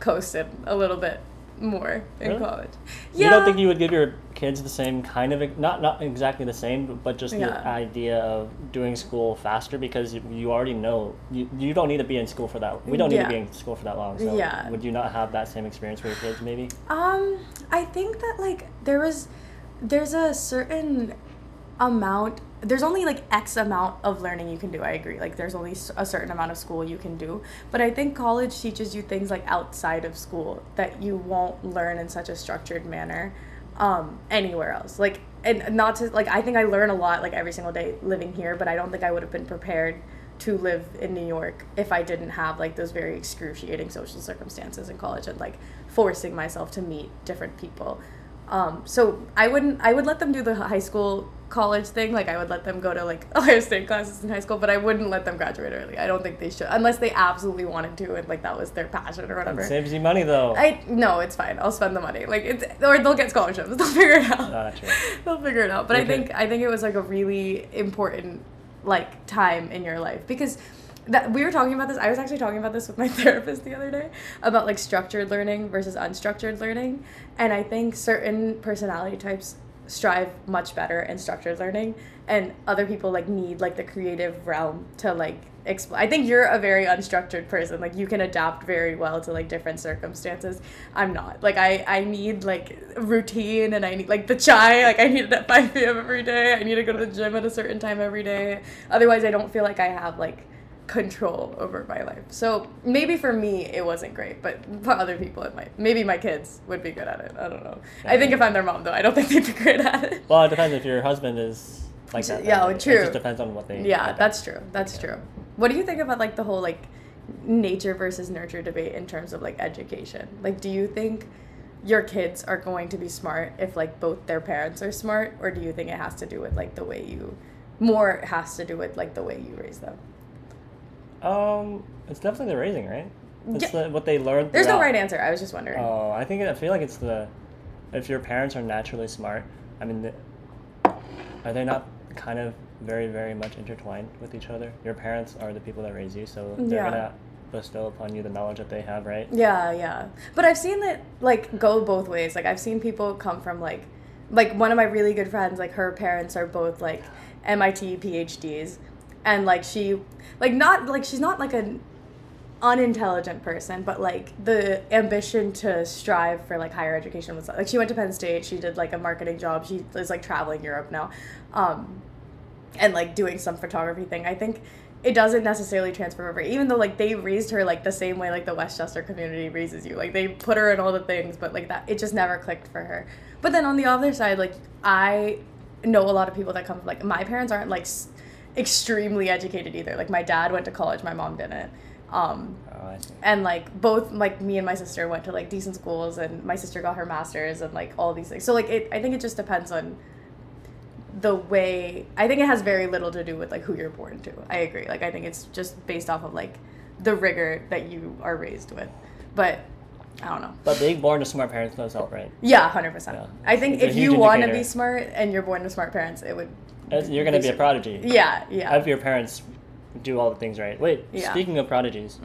coasted a little bit more in college. Yeah. You don't think you would give your kids the same kind of, not exactly the same, but just the idea of doing school faster because you already know you don't need to be in school for that. We don't need to be in school for that long. So would you not have that same experience for your kids maybe? I think that like there's a certain amount. There's only like X amount of learning you can do. I agree. Like there's only a certain amount of school you can do. But I think college teaches you things like outside of school that you won't learn in such a structured manner anywhere else. Like, and not to like, I think I learn a lot like every single day living here, but I don't think I would have been prepared to live in New York if I didn't have like those very excruciating social circumstances in college and like forcing myself to meet different people. So I would let them do the high school college thing. Like I would let them go to like Ohio State classes in high school, but I wouldn't let them graduate early. I don't think they should, unless they absolutely wanted to and like that was their passion or whatever. It saves you money though. No, it's fine. I'll spend the money. Like or they'll get scholarships. They'll figure it out. No, true. They'll figure it out. But okay. I think it was like a really important like time in your life because that we were talking about this. I was actually talking about this with my therapist the other day about like structured learning versus unstructured learning. And I think certain personality types strive much better in structured learning, and other people like need like the creative realm to like explain. I think you're a very unstructured person. Like you can adapt very well to like different circumstances. I'm not. Like I need like routine, and I need like the chai. Like I need it at 5 p.m. every day. I need to go to the gym at a certain time every day. Otherwise, I don't feel like I have like control over my life. So maybe for me it wasn't great, but for other people it might. Maybe my kids would be good at it. I don't know. Yeah. I think if I'm their mom though, I don't think they'd be great at it. Well, it depends if your husband is like that. Yeah, true. It just depends on what they. Yeah, that's true. That's true. What do you think about like the whole like nature versus nurture debate in terms of like education? Like, do you think your kids are going to be smart if like both their parents are smart, or do you think it has to do with like the way you raise them? It's definitely the raising, right? It's what they learn. There's no right answer. I was just wondering. Oh, I feel like it's if your parents are naturally smart, I mean, are they not kind of very, very much intertwined with each other? Your parents are the people that raise you, so they're gonna bestow upon you the knowledge that they have, right? Yeah. But I've seen that like go both ways. Like I've seen people come from like one of my really good friends, like her parents are both like MIT PhDs, and like she's not like an unintelligent person, but like the ambition to strive for like higher education was like she went to Penn State, she did like a marketing job, she is like traveling Europe now, and like doing some photography thing. I think it doesn't necessarily transfer over, even though like they raised her like the same way like the Westchester community raises you, like they put her in all the things, but like that it just never clicked for her. But then on the other side, like I know a lot of people that come from like my parents aren't like extremely educated either. Like my dad went to college, my mom didn't. And like both like me and my sister went to like decent schools, and my sister got her master's and like all these things. So like I think it just depends on the way. I think it has very little to do with like who you're born to. I agree. Like I think it's just based off of like the rigor that you are raised with. But I don't know. But being born to smart parents does help, right? Yeah, 100%. Yeah. I think if you want to be smart and you're born to smart parents, it would. You're gonna be a prodigy. Yeah. Have your parents do all the things right. Wait, speaking of prodigies,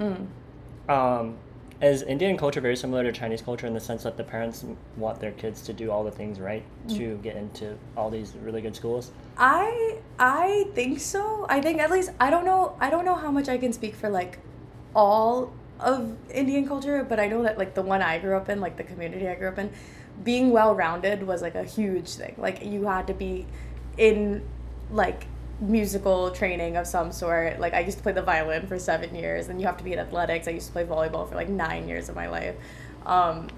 is Indian culture very similar to Chinese culture in the sense that the parents want their kids to do all the things right to get into all these really good schools? I think so. I think at least I don't know how much I can speak for like all of Indian culture, but I know that like the one I grew up in, like the community I grew up in, being well-rounded was like a huge thing. Like you had to be in like musical training of some sort. Like I used to play the violin for 7 years, and you have to be in athletics. I used to play volleyball for like 9 years of my life.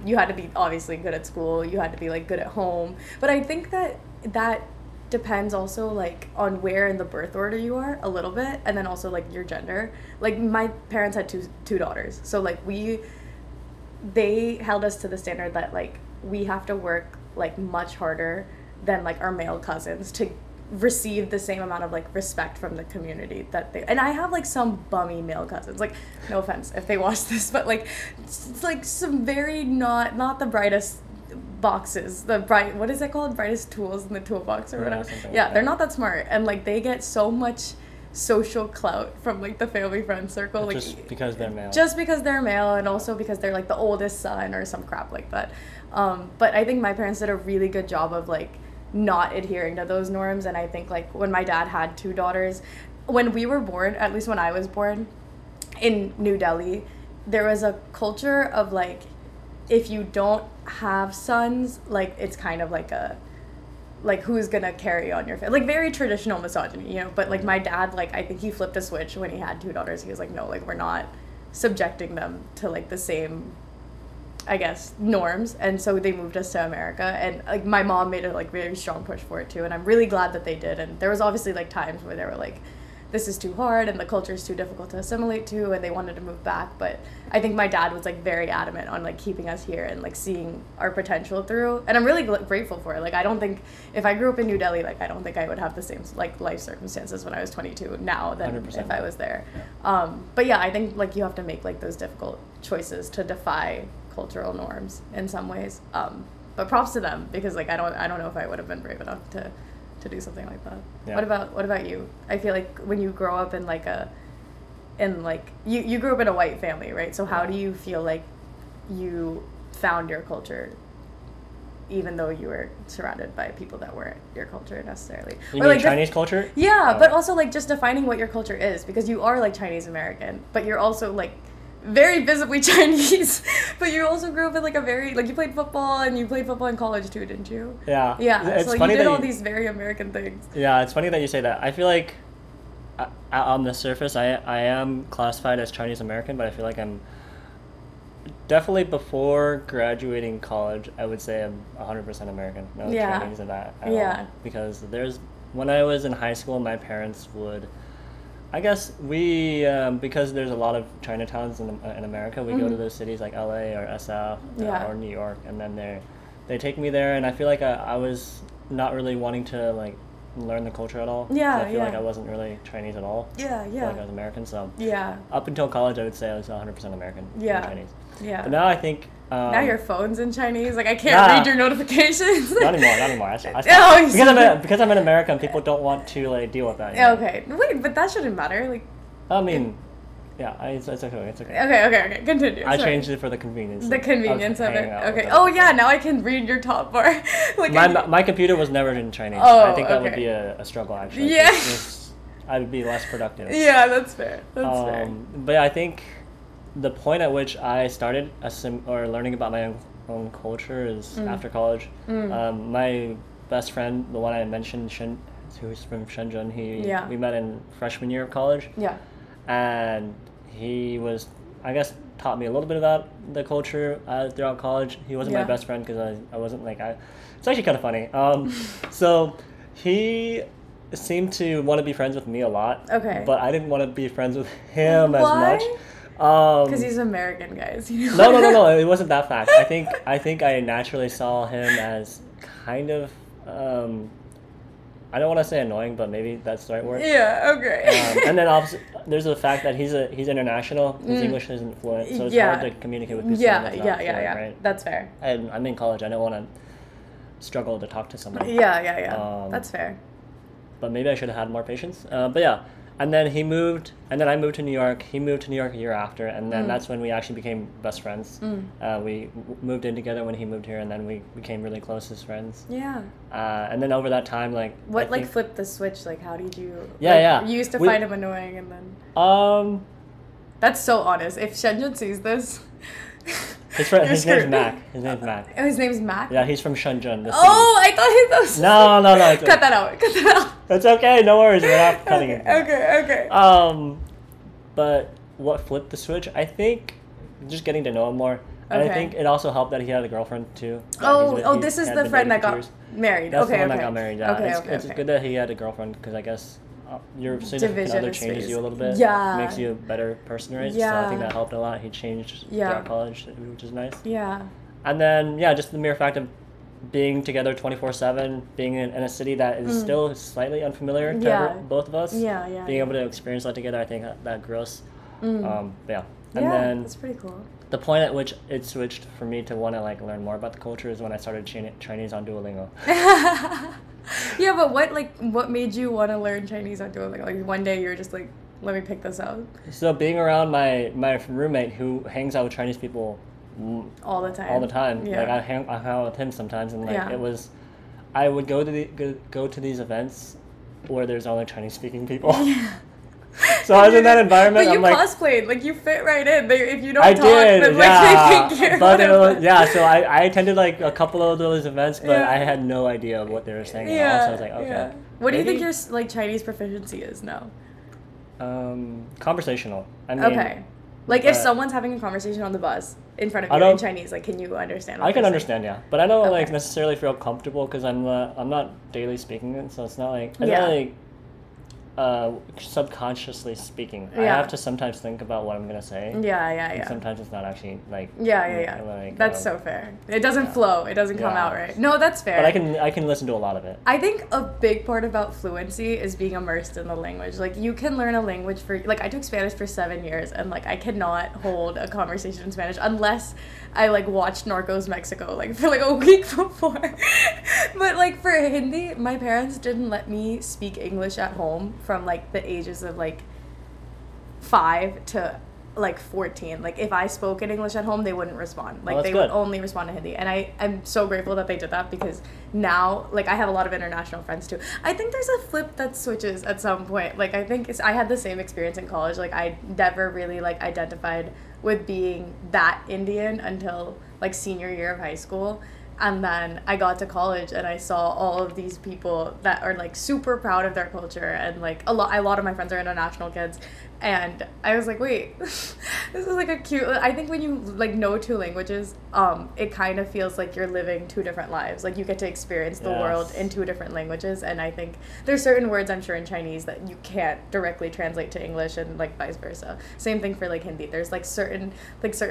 You had to be obviously good at school, you had to be like good at home, but I think that depends also like on where in the birth order you are a little bit, and then also like your gender. Like my parents had two daughters, so like they held us to the standard that like we have to work like much harder than like our male cousins to receive the same amount of like respect from the community that they. And I have like some bummy male cousins, like no offense if they watch this, but like it's like some very not the brightest boxes, what is it called, brightest tools in the toolbox or whatever. Yeah, they're not that smart, and like they get so much social clout from like the family friend circle, like just because they're male, and also because they're like the oldest son or some crap like that. But I think my parents did a really good job of like not adhering to those norms. And I think like when my dad had 2 daughters, when we were born, at least when I was born in New Delhi, there was a culture of like if you don't have sons, like it's kind of like a like who's gonna carry on your family, like very traditional misogyny, you know. But like my dad, like I think he flipped a switch when he had 2 daughters. He was like, no, like we're not subjecting them to like the same, I guess, norms. And so they moved us to America, and like my mom made a like very strong push for it too, and I'm really glad that they did. And there was obviously like times where they were like, this is too hard and the culture is too difficult to assimilate to, and they wanted to move back. But I think my dad was like very adamant on like keeping us here and like seeing our potential through, and I'm really grateful for it. Like I don't think if I grew up in New Delhi, like I don't think I would have the same like life circumstances when I was 22 now than 100%. If I was there. But yeah, I think like you have to make like those difficult choices to defy cultural norms in some ways. But props to them, because like I don't know if I would have been brave enough to do something like that. Yeah. What about you? I feel like when you grow up in like you grew up in a white family, right? So how do you feel like you found your culture even though you were surrounded by people that weren't your culture necessarily. You or mean like Chinese culture? Yeah, but also like just defining what your culture is, because you are like Chinese American, but you're also like very visibly Chinese, but you also grew up in like a very, like you played football in college too, didn't you? Yeah. Yeah, It's so funny you did that all these very American things. Yeah, it's funny that you say that. I feel like on the surface, I am classified as Chinese American, but I feel like I'm definitely before graduating college, I would say I'm 100% American. No Chinese in that at all. Because when I was in high school, my parents would, I guess because there's a lot of Chinatowns in America, we go to those cities like LA or SF or New York, and then they take me there, and I feel like I was not really wanting to like learn the culture at all. I feel like I wasn't really Chinese at all. I feel like I was American, so up until college, I would say I was 100% American. Chinese. But now I think now your phone's in Chinese. Like I can't read your notifications. Not anymore. I because I'm in America and people don't want to like deal with that. Okay, wait, but that shouldn't matter. Like, I mean, it's okay. It's okay. Okay. Continue. I changed it for the convenience. The convenience of it. Okay. Oh yeah, now I can read your top bar. Like my computer was never in Chinese. I think that would be a struggle actually. Yeah. I would be less productive. Yeah, that's fair. That's fair. But I think the point at which I started learning about my own culture is after college. My best friend, the one I mentioned, who's from Shenzhen, we met in freshman year of college. Yeah. And he was, I guess, taught me a little bit about the culture throughout college. He wasn't my best friend because I wasn't like it's actually kind of funny. So he seemed to want to be friends with me a lot. Okay. But I didn't want to be friends with him as much. Because he's American, guys. No. It wasn't that fact. I think I naturally saw him as kind of I don't want to say annoying, but maybe that's the right word. Yeah. Okay. And then obviously, there's the fact that he's international. His English isn't fluent, so it's hard to communicate with people. Yeah. Right? That's fair. And I'm in college. I don't want to struggle to talk to somebody. Yeah. That's fair. But maybe I should have had more patience. But yeah. And then I moved to New York. He moved to New York a year after, and then that's when we actually became best friends. We moved in together when he moved here, and then we became really close as friends. Yeah. And then over that time, like what flipped the switch? Like, how did you? You used to find him annoying, and then. That's so honest. If Shenzhen sees this. His name's Mac. Oh, his name's Mac? Yeah, he's from Shenzhen. I thought he was... No. Cut that out. It's okay. No worries. We're not cutting it. Okay. But what flipped the switch? I think just getting to know him more. And I think it also helped that he had a girlfriend too. This is the friend that got married. That's the one that got married. Yeah. It's good that he had a girlfriend because I guess your significant other changes you a little bit. Yeah. Makes you a better person, right? Yeah. So I think that helped a lot. He changed throughout college, which is nice. Yeah. And then, just the mere fact of being together 24/7, being in a city that is still slightly unfamiliar to both of us. Being able to experience that together, I think that grows. And then that's pretty cool. The point at which it switched for me to want to learn more about the culture is when I started Chinese on Duolingo. Yeah, but what made you want to learn Chinese on Duolingo? Like one day you were just like, let me pick this out. So being around my roommate who hangs out with Chinese people all the time. Yeah. Like I hang out with him sometimes, and it was, I would go to these events where there's only Chinese speaking people. Yeah. So I was in that environment. But you cosplayed, you fit right in. If you don't talk, then they think you're. But so I attended a couple of those events, but I had no idea of what they were saying at all. So I was like, okay. Yeah. What do you think your Chinese proficiency is now? Conversational. I mean, okay. If someone's having a conversation on the bus in front of you in Chinese, can you understand? I can understand, yeah, but I don't necessarily feel comfortable because I'm not daily speaking it, so it's not subconsciously speaking. I have to sometimes think about what I'm gonna say. Yeah. Sometimes it's not actually That's so fair. It doesn't flow. It doesn't come out right. No, that's fair. But I can listen to a lot of it. I think a big part about fluency is being immersed in the language. You can learn a language for I took Spanish for 7 years, and I cannot hold a conversation in Spanish unless I watched Narcos Mexico for a week before. But for Hindi, my parents didn't let me speak English at home from the ages of 5 to like 14. Like if I spoke in English at home, they wouldn't respond. Like that's they good. would only respond to Hindi. And I'm so grateful that they did that, because now like I have a lot of international friends too. I think there's a flip that switches at some point. Like I think I had the same experience in college. Like I never really like identified with being that Indian until like senior year of high school. And then I got to college and I saw all of these people that are like super proud of their culture, and like a lot of my friends are international kids, and I was like, wait, this is like a cute. I think when you like know two languages, it kind of feels like you're living two different lives. Like you get to experience the world in two different languages, and I think there's certain words I'm sure in Chinese that you can't directly translate to English, and like vice versa. Same thing for like Hindi. There's like certain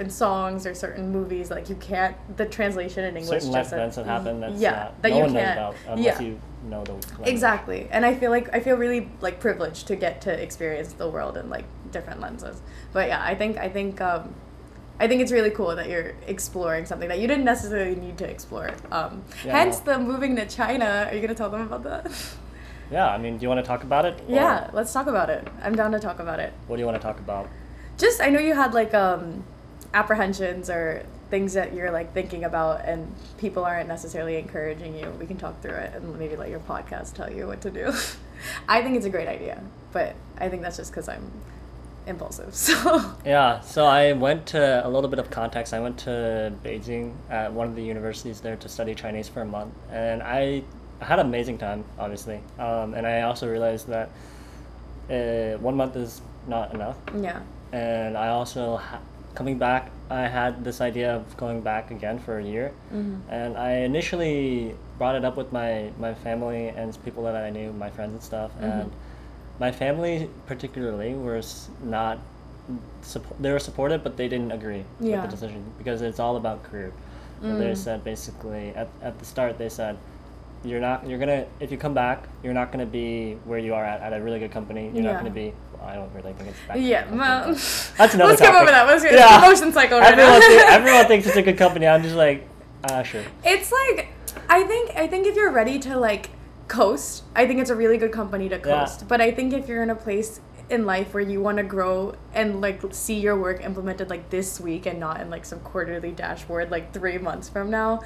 songs or certain movies like you can't, the translation in English. Certain life events that happen that that no you one knows can't about unless you know the language. Exactly. And I feel really like privileged to get to experience the world in like different lenses. But yeah, I think it's really cool that you're exploring something that you didn't necessarily need to explore. Hence the moving to China. Are you gonna tell them about that? Yeah, I mean, do you want to talk about it? Yeah, let's talk about it. I'm down to talk about it. What do you want to talk about? Just, I know you had like apprehensions or things that you're like thinking about and people aren't necessarily encouraging you. We can talk through it and maybe let your podcast tell you what to do. I think it's a great idea, but I think that's just because I'm impulsive. So yeah, so I went to, a little bit of context, I went to Beijing at one of the universities there to study Chinese for a month, and I had an amazing time, obviously, and I also realized that 1 month is not enough. Yeah. And I also coming back, I had this idea of going back again for a year. And I initially brought it up with my family and people that I knew, my friends and stuff, and my family particularly not they were supportive, but they didn't agree with the decision, because it's all about career. And they said basically at the start, they said if you come back, you're not gonna be where you are at a really good company. You're not gonna be. I don't really think it's back. Yeah, well, that's another let's topic. Come over that. Let's get the motion cycle right now. Everyone thinks it's a good company. I'm just like, sure. It's like, I think if you're ready to like coast, I think it's a really good company to coast. Yeah. But I think if you're in a place in life where you want to grow and like see your work implemented like this week and not in like some quarterly dashboard like 3 months from now,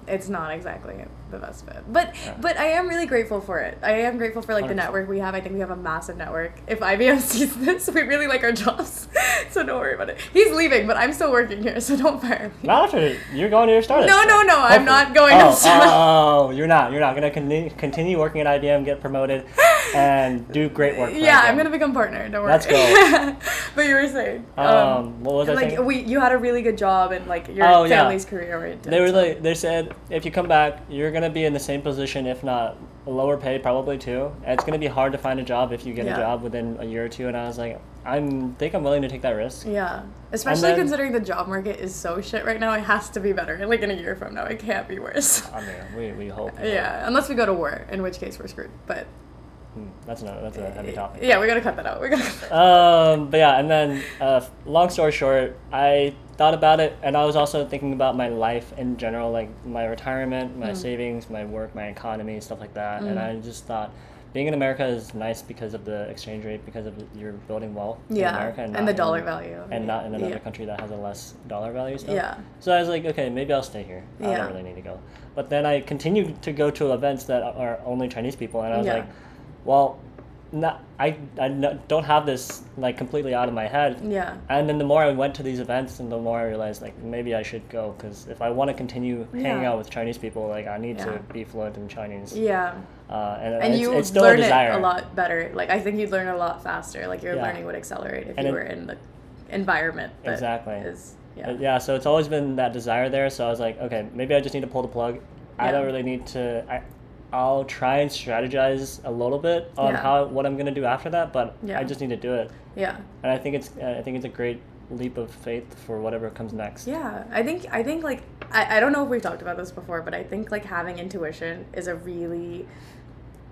it's not exactly the best fit. But I am really grateful for it. I am grateful for like 100%. The network we have. I think we have a massive network. If IBM sees this, we really like our jobs. So don't worry about it. He's leaving, but I'm still working here, so don't fire me. Not after you're going to your startup. No, I'm not going to startup. Oh, you're not gonna continue working at IBM, get promoted, and do great work. Yeah, I'm gonna become partner. Don't worry. Let's go. But you were saying, what was I saying? Like you had a really good job and like your family's career oriented. They said if you come back, you're gonna be in the same position, if not a lower pay, probably too. And it's gonna be hard to find a job if you get a job within a year or two. And I was like, I think I'm willing to take that risk. Yeah, especially considering the job market is so shit right now. It has to be better. Like in a year from now, it can't be worse. I mean, we hope. Yeah, unless we go to war, in which case we're screwed. But that's a heavy topic. Yeah, we gotta cut that out. But yeah, and then long story short, I thought about it, and I was also thinking about my life in general, like my retirement, my savings, my work, my economy, stuff like that. And I just thought being in America is nice because of the exchange rate, because of you're building wealth in America, and the dollar value, and not in another country that has a less dollar value stuff. Yeah. So I was like, okay, maybe I'll stay here. I don't really need to go. But then I continued to go to events that are only Chinese people, and I was like, well, I don't have this like completely out of my head. Yeah. And then the more I went to these events, and the more I realized like maybe I should go, because if I want to continue hanging out with Chinese people, like I need to be fluent in Chinese. Yeah. And it's still learn a desire. It a lot better. Like I think you'd learn a lot faster. Like your learning would accelerate if you were in the environment. That is, so it's always been that desire there. So I was like, okay, maybe I just need to pull the plug. I don't really need to. I'll try and strategize a little bit on what I'm gonna do after that, but I just need to do it. Yeah. And I think it's a great leap of faith for whatever comes next. Yeah, I think like I don't know if we've talked about this before, but I think like having intuition is a really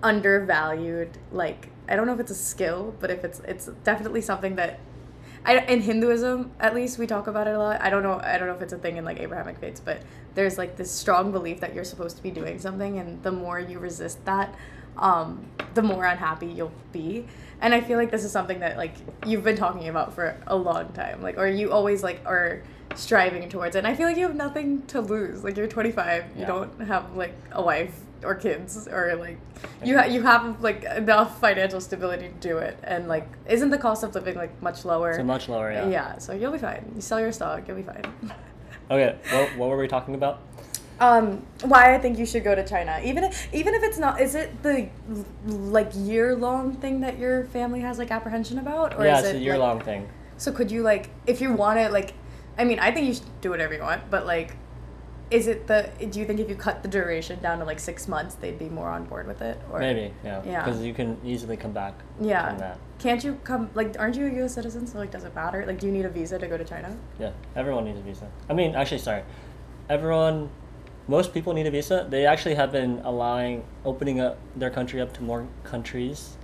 undervalued, like I don't know if it's a skill, but if it's definitely something that in Hinduism, at least, we talk about it a lot. I don't know if it's a thing in like Abrahamic faiths, but there's like this strong belief that you're supposed to be doing something, and the more you resist that, the more unhappy you'll be. And I feel like this is something that like you've been talking about for a long time, like, or you always like are striving towards it. And I feel like you have nothing to lose. Like, you're 25, you don't have like a wife or kids, or like you have like enough financial stability to do it. And like, isn't the cost of living like much lower? It's much lower, yeah. Yeah, so you'll be fine. You sell your stock, you'll be fine. Okay, what were we talking about? Why I think you should go to China, even if it's not. Is it the like year-long thing that your family has like apprehension about, or is it's it a year-long like, thing. So could you like, if you want it, like, I mean, I think you should do whatever you want, but like, do you think if you cut the duration down to like 6 months, they'd be more on board with it? Or Maybe, yeah. Because you can easily come back. Yeah. From that. Can't you come? Like, aren't you a U.S. citizen? So like, does it matter? Like, do you need a visa to go to China? Yeah, everyone needs a visa. I mean, actually, sorry, most people need a visa. They actually have been opening up their country up to more countries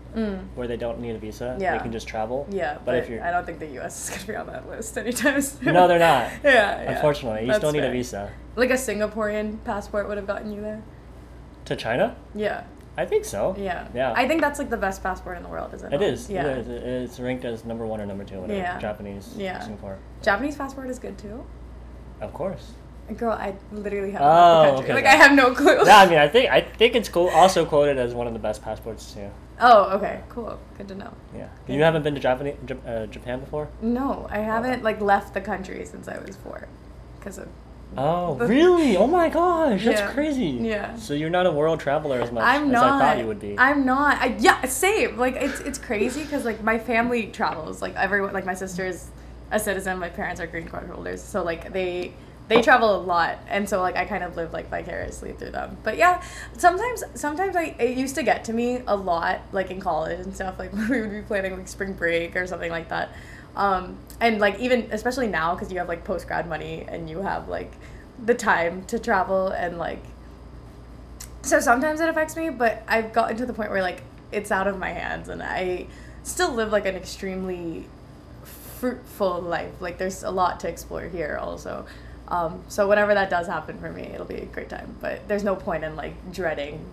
where they don't need a visa. Yeah. They can just travel. Yeah, but if you're, I don't think the U.S. is going to be on that list anytime soon. No, they're not. Yeah. Unfortunately, you still need a visa. Like a Singaporean passport would have gotten you there? To China? Yeah. I think so. Yeah. Yeah. I think that's like the best passport in the world, isn't it? It is. Yeah. It's ranked as number 1 or number 2, whatever. Yeah. Japanese, Singapore. Japanese passport is good too? Of course. Girl, I literally have left the country. Okay. Like, I have no clue. Yeah, I mean, I think it's also quoted as one of the best passports too. Oh, okay, cool. Good to know. Yeah. You haven't been to Japan before? No, I haven't like left the country since I was 4, because of. Oh, really? Oh my gosh, that's Yeah. crazy. Yeah. So you're not a world traveler as much I'm as not. I thought you would be. I'm not. Yeah, same. Like, it's crazy because like my family travels. Like, everyone, like my sister's a citizen. My parents are green card holders. So like they travel a lot, and so like I kind of live like vicariously through them. But yeah, sometimes it used to get to me a lot, like in college and stuff. Like we would be planning like spring break or something like that. And like even especially now because you have like post-grad money and you have like the time to travel, and like so sometimes it affects me, but I've gotten to the point where like it's out of my hands, and I still live like an extremely fruitful life. Like there's a lot to explore here also. So whenever that does happen for me, it'll be a great time, but there's no point in like dreading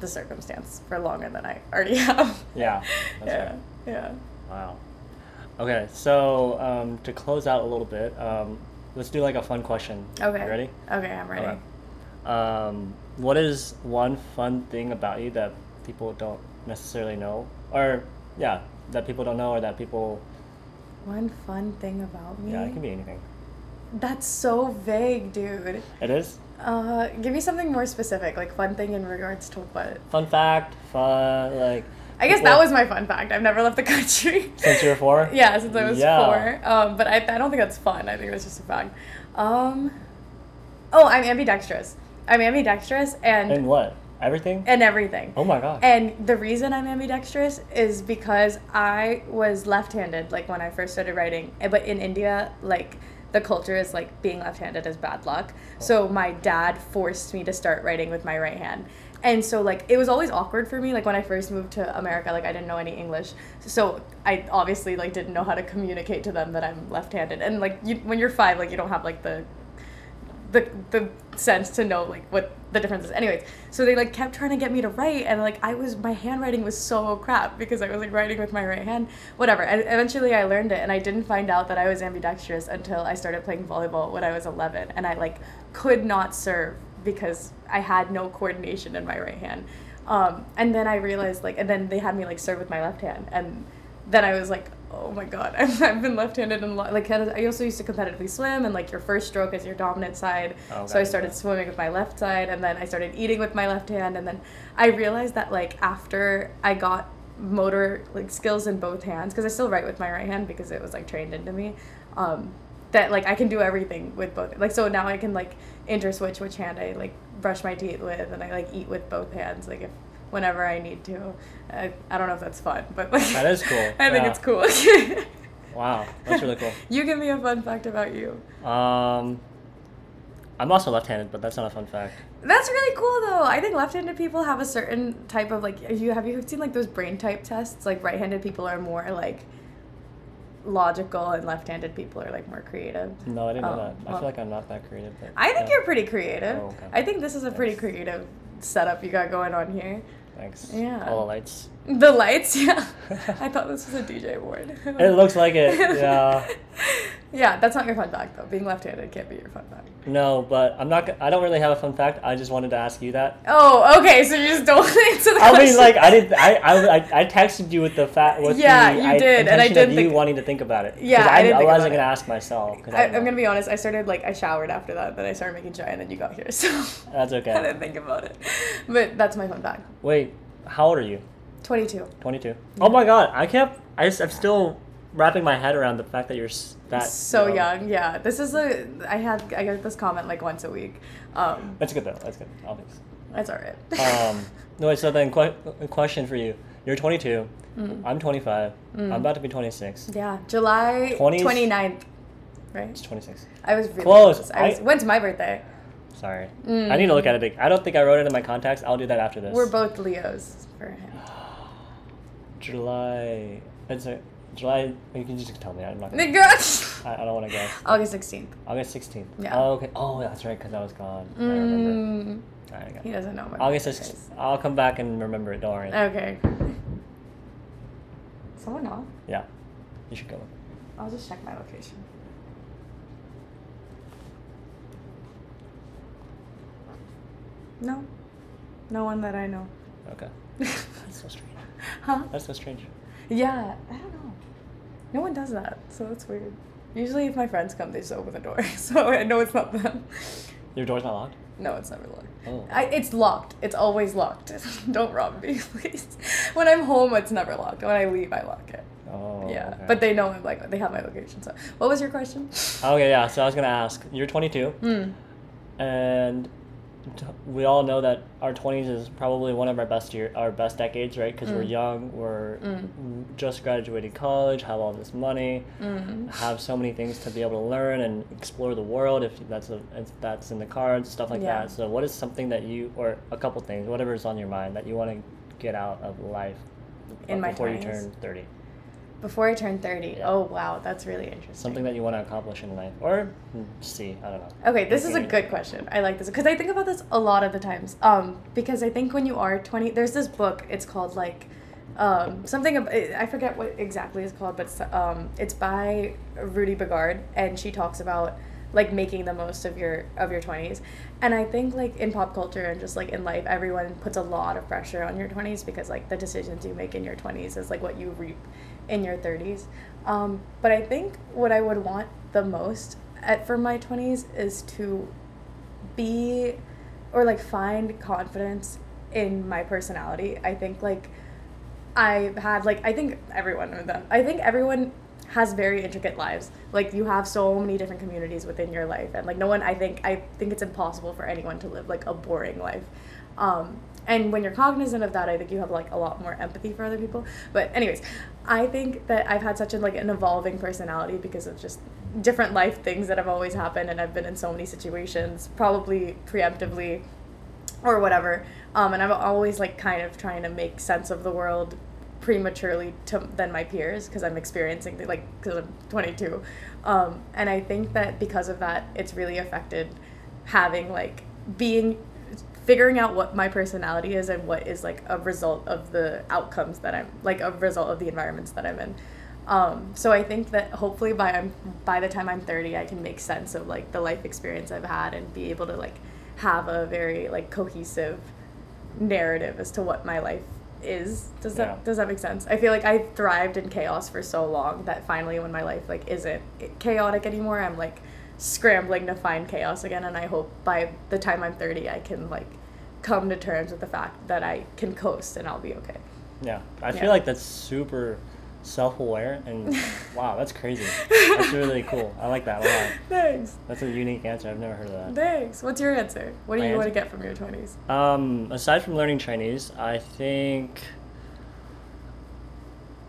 the circumstance for longer than I already have. Yeah. That's Yeah. right. Yeah. Wow. Okay, so to close out a little bit, let's do like a fun question. Okay. You ready? Okay, I'm ready. Okay. What is one fun thing about you that people don't necessarily know, or that people don't know, or that people? One fun thing about me? Yeah, it can be anything. That's so vague, dude. It is? Give me something more specific, like fun thing in regards to what? Fun fact, like... I guess that was my fun fact. I've never left the country. Since you were 4? Yeah, since I was 4. But I don't think that's fun. I think that's just a fact. I'm ambidextrous. I'm ambidextrous and... In what? Everything? And everything. Oh my gosh. And the reason I'm ambidextrous is because I was left-handed, like, when I first started writing. But in India, like... the culture is like being left-handed is bad luck. So my dad forced me to start writing with my right hand. And so like it was always awkward for me, like when I first moved to America, like I didn't know any English. So I obviously like didn't know how to communicate to them that I'm left-handed. And like when you're 5, like you don't have like the sense to know like what the difference is. Anyways, so they like kept trying to get me to write, and like my handwriting was so crap because I was like writing with my right hand. Whatever. And eventually I learned it, and I didn't find out that I was ambidextrous until I started playing volleyball when I was 11, and I like could not serve because I had no coordination in my right hand. And then I realized like, and then they had me like serve with my left hand, and then I was like, oh my god, I've been left-handed and like I also used to competitively swim, and like your first stroke is your dominant side. Okay. So I started swimming with my left side, and then I started eating with my left hand, and then I realized that like after I got motor like skills in both hands, because I still write with my right hand because it was like trained into me, that like I can do everything with both. Like so now I can like interswitch which hand I like brush my teeth with, and I like eat with both hands like if whenever I need to. I don't know if that's fun, but like that is cool. I think it's cool. Wow, that's really cool. You give me a fun fact about you. I'm also left-handed, but that's not a fun fact. That's really cool though. I think left-handed people have a certain type of like have you seen like those brain type tests? Like right-handed people are more like logical and left-handed people are like more creative. No, I didn't know that. I Well, feel like I'm not that creative. But, I think yeah. you're pretty creative. Oh, okay. I think this is a pretty Thanks. creative setup you got going on here. Thanks. Yeah. All the lights. The lights, yeah. I thought this was a DJ board. It looks like it. Yeah. Yeah, that's not your fun fact though. Being left-handed can't be your fun fact. No, but I'm not. I don't really have a fun fact. I just wanted to ask you that. Oh, okay. So you just don't answer the I question. mean, like I did. I texted you with the fact. Yeah, you did, and I intention didn't of you think- wanting to think about it. Yeah, 'Cause I didn't I think wasn't about gonna it. ask myself. 'Cause I'm gonna be honest. I started I showered after that, then I started making chai, and then you got here, so That's okay. I didn't think about it. But that's my fun fact. Wait, how old are you? 22. 22. Oh my God, I'm still wrapping my head around the fact that you're that So young, yeah. This is I get this comment like once a week. That's good though. That's good. I'll fix. That's alright. No, so then question for you. You're 22. Mm. I'm 25. I'm about to be 26. Yeah, July 20s? 29th, right? It's 26. I was really Close. When's my birthday? Sorry. I need to look at it. I don't think I wrote it in my contacts. I'll do that after this. We're both Leos for him. July. It's a July. You can just tell me. I'm not. Gonna, Nigga. I don't want to guess. August 16th. August 16th. Yeah. Oh, okay. Oh, that's right. Because I was gone. I remember. Mm, Alright, I got he it. doesn't know my August birthday. 16th. I'll come back and remember it. Don't worry. Okay. Someone off? Yeah. You should go. I'll just check my location. No. No one that I know. Okay. That's so strange. Huh? That's so strange. Yeah, I don't know. No one does that, so that's weird. Usually if my friends come, they just open the door, so I know it's not them. Your door's not locked? No, it's never locked. Oh. It's locked. It's always locked. Don't rob me, please. When I'm home, it's never locked. When I leave, I lock it. Oh. Yeah, okay. but they know they have my location. So, what was your question? Okay, yeah. So I was gonna ask. You're 22, Mm. and we all know that our 20s is probably one of our best decades, right? Because we're young, we're just graduated college, have all this money, have so many things to be able to learn and explore the world if that's in the cards, stuff like Yeah. that. So what is something that or a couple things, whatever is on your mind that you want to get out of life In my before you 20s? turn 30? Before I turn 30. Yeah. Oh, wow, that's really interesting. Something that you want to accomplish in life, or see, I don't know. Okay, this is a Anything. good question. I like this because I think about this a lot of the times. Because I think when you are 20, there's this book. It's called something. I forget what exactly it's called, but it's by Rudy Bigard, and she talks about like making the most of your 20s. And I think like in pop culture and just like in life, everyone puts a lot of pressure on your 20s because like the decisions you make in your 20s is like what you reap in your 30s. But I think what I would want the most for my 20s is to be or like find confidence in my personality. I think like I've had like I think everyone has very intricate lives. Like you have so many different communities within your life, and like no one I think it's impossible for anyone to live like a boring life. And when you're cognizant of that, I think you have like a lot more empathy for other people. But anyways, I think that I've had such an evolving personality because of just different life things that have always happened, and I've been in so many situations, probably preemptively or whatever. And I'm always like kind of trying to make sense of the world prematurely than my peers because I'm experiencing because I'm 22. And I think that because of that, it's really affected having figuring out what my personality is and what is like a result of the outcomes that I'm like a result of the environments that I'm in. So I think that hopefully by the time I'm 30, I can make sense of like the life experience I've had and be able to like have a very like cohesive narrative as to what my life is. Does that make sense? I feel like I thrived in chaos for so long that finally when my life like isn't chaotic anymore, I'm like scrambling to find chaos again, and I hope by the time I'm 30 I can like come to terms with the fact that I can coast and I'll be okay. Yeah, I feel like that's super self-aware, and wow, that's crazy. That's really cool. I like that a lot. Thanks. That's a unique answer. I've never heard of that. Thanks. What's your answer? What do My you want to answer? get from your 20s? Aside from learning Chinese, I think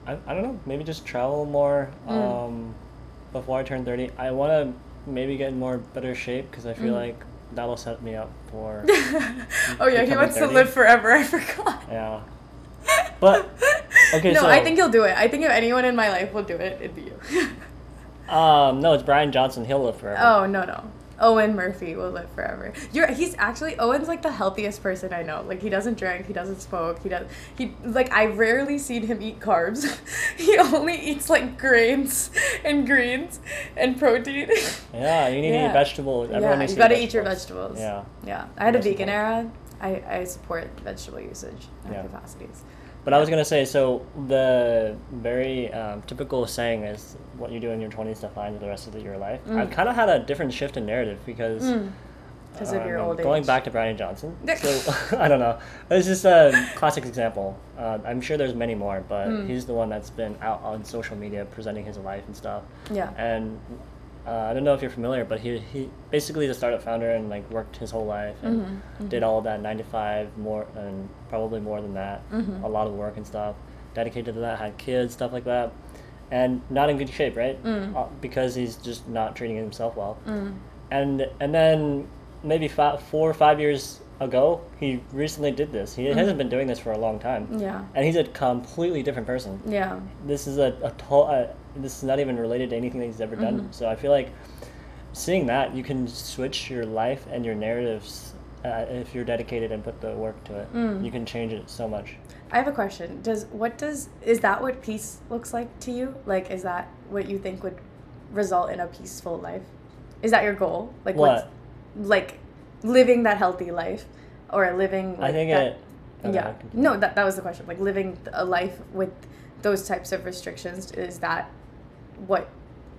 I don't know, maybe just travel more before I turn 30. I want to maybe get in more better shape because I feel like that'll set me up for Oh yeah, he becoming wants 30. to live forever. I forgot. Yeah. But Okay, No, so I think you'll do it. I think if anyone in my life will do it, it'd be you. no, it's Brian Johnson. He'll live forever. Oh, no. Owen Murphy will live forever. He's actually, Owen's like the healthiest person I know. Like, he doesn't drink, he doesn't smoke, I've rarely seen him eat carbs. He only eats like grains and greens and protein. Yeah, you need to eat vegetables. Everyone needs you to gotta eat eat your vegetables. Yeah. Yeah. I had a vegan era. I support vegetable usage at capacities. But I was going to say, so the very typical saying is what you do in your 20s defines the rest of your life. I've kind of had a different shift in narrative because of your old age. Going back to Brian Johnson. So, I don't know. It's just a classic example. I'm sure there's many more, but he's the one that's been out on social media presenting his life and stuff. Yeah. And I don't know if you're familiar, but he basically is a startup founder and like worked his whole life and did all of that 9 to 5 more and probably more than that, a lot of work and stuff, dedicated to that, had kids, stuff like that, and not in good shape, right? Because he's just not treating himself well. And then maybe 4 or 5 years ago, he recently did this. He hasn't been doing this for a long time. Yeah. And he's a completely different person. Yeah. This is this is not even related to anything that he's ever done. So I feel like seeing that, you can switch your life and your narratives if you're dedicated and put the work to it. You can change it so much. I have a question. Is that what peace looks like to you? Like, is that what you think would result in a peaceful life? Is that your goal? Like what? Like living that healthy life, or living like I think that, it. Okay, yeah. No, that was the question. Like living a life with those types of restrictions. Is that what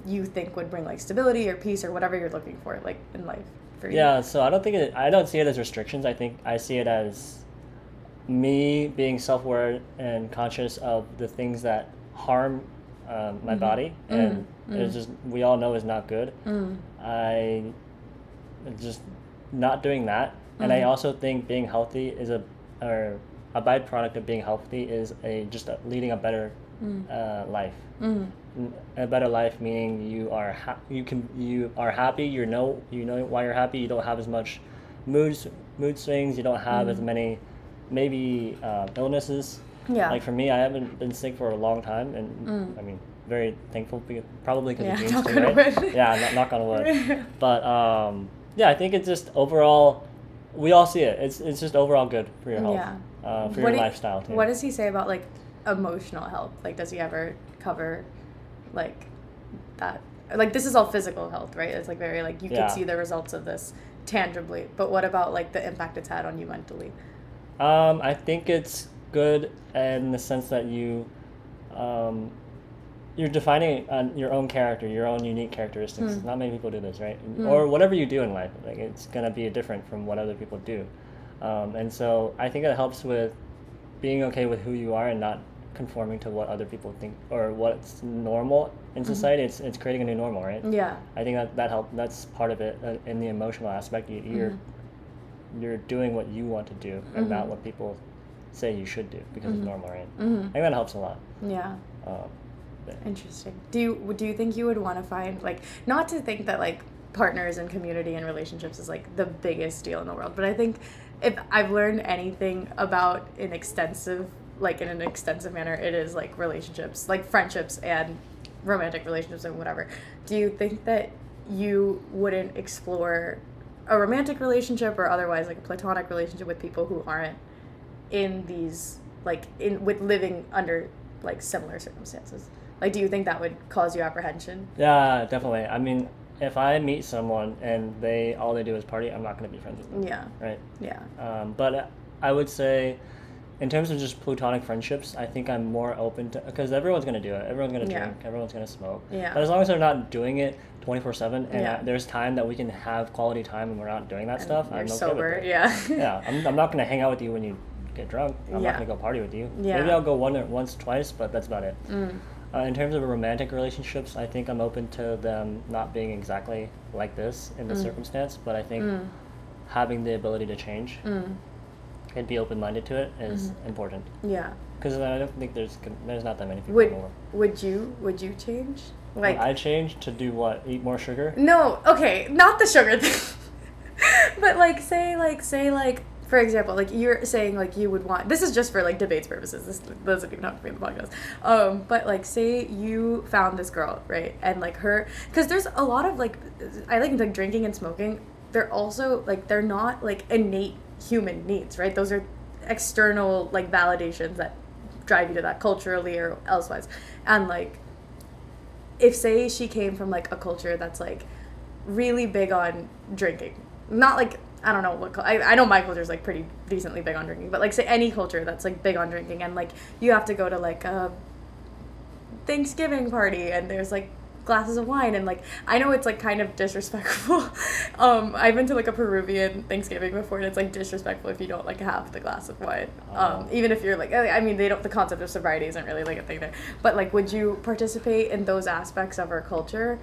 you think would bring like stability or peace or whatever you're looking for like in life for you? Yeah. So I don't see it as restrictions. I see it as me being self-aware and conscious of the things that harm my body, and it's just, we all know is not good. I just not doing that, and I also think being healthy is a byproduct of being healthy is leading a better life. A better life meaning you are happy. You know why you're happy. You don't have as much mood swings. You don't have as many maybe illnesses. Yeah. Like for me, I haven't been sick for a long time, and I mean, very thankful, probably because of genes knock too, on right? wood. Yeah, knock on wood. But yeah, I think it's just overall, we all see it. It's just overall good for your health, for your lifestyle too. What does he say about like emotional health? Like, does he ever cover like that? Like, this is all physical health, right? It's like very like you can see the results of this tangibly. But what about like the impact it's had on you mentally? I think it's good in the sense that you're defining your own character, your own unique characteristics. Not many people do this, right? Or whatever you do in life, like it's gonna be different from what other people do, and so I think it helps with being okay with who you are and not conforming to what other people think or what's normal in society. It's creating a new normal, right? Yeah. I think that helps. That's part of it. In the emotional aspect, you're doing what you want to do and not what people say you should do because it's normal, right? I think that helps a lot. Yeah. Interesting. Do you think you would want to find, like, not to think that like partners and community and relationships is like the biggest deal in the world, but I think if I've learned anything about in an extensive manner, it is like relationships, like friendships and romantic relationships and whatever. Do you think that you wouldn't explore a romantic relationship or otherwise like a platonic relationship with people who aren't in these with living under like similar circumstances? Like, do you think that would cause you apprehension? Yeah, definitely. I mean, if I meet someone and all they do is party, I'm not going to be friends with them. Yeah. Right? Yeah. But I would say, in terms of just platonic friendships, I think I'm more open to, because everyone's going to do it. Everyone's going to drink. Everyone's going to smoke. Yeah. But as long as they're not doing it 24/7, and there's time that we can have quality time and we're not doing that stuff, I'm okay sober, with it. Yeah. I'm not going to hang out with you when you get drunk. I'm not going to go party with you. Yeah. Maybe I'll go once, twice, but that's about it. In terms of romantic relationships, I think I'm open to them not being exactly like this in the circumstance, but I think having the ability to change and be open-minded to it is important. Yeah. Because I don't think there's not that many people in the world. Would you change? Like, I change to do what? Eat more sugar? No, okay, not the sugar thing. But say for example, like you're saying like you would want, this is just for like debates purposes, this doesn't even have to be in the podcast, but like say you found this girl, right, and like her, because there's a lot of like, I like drinking and smoking, they're also like, they're not like innate human needs, right? Those are external like validations that drive you to that culturally or elsewise. And like if say she came from like a culture that's like really big on drinking, not like, I don't know what I know my culture is like pretty decently big on drinking, but like say any culture that's like big on drinking, and like you have to go to like a Thanksgiving party and there's like glasses of wine, and like I know it's like kind of disrespectful. I've been to like a Peruvian Thanksgiving before, and it's like disrespectful if you don't like have the glass of wine. Even if you're like, I mean, they don't, the concept of sobriety isn't really like a thing there, but like would you participate in those aspects of our culture,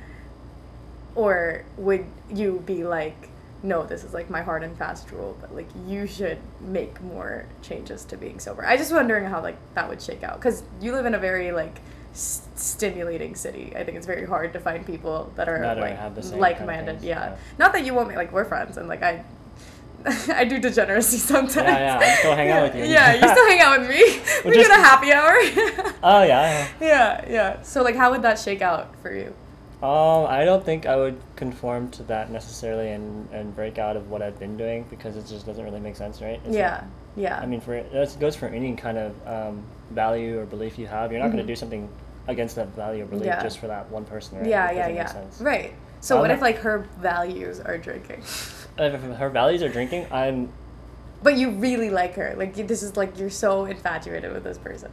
or would you be like, no, this is like my hard and fast rule, but like you should make more changes to being sober? I just wondering how like that would shake out, because you live in a very like stimulating city. I think it's very hard to find people that are like-minded. Kind of yeah. Not that you won't, like we're friends, and like I do degeneracy sometimes. Yeah, I still hang out with you. Yeah, you still hang out with me. We get a happy hour. Oh yeah. Yeah. So like, how would that shake out for you? I don't think I would conform to that necessarily and break out of what I've been doing, because it just doesn't really make sense, right? It's yeah. Like, yeah. I mean, it goes for any kind of value or belief you have. You're not going to do something against that value or belief just for that one person, right? Yeah. Make sense. Right. So what if like her values are drinking? If her values are drinking, But you really like her. Like this is like, you're so infatuated with this person.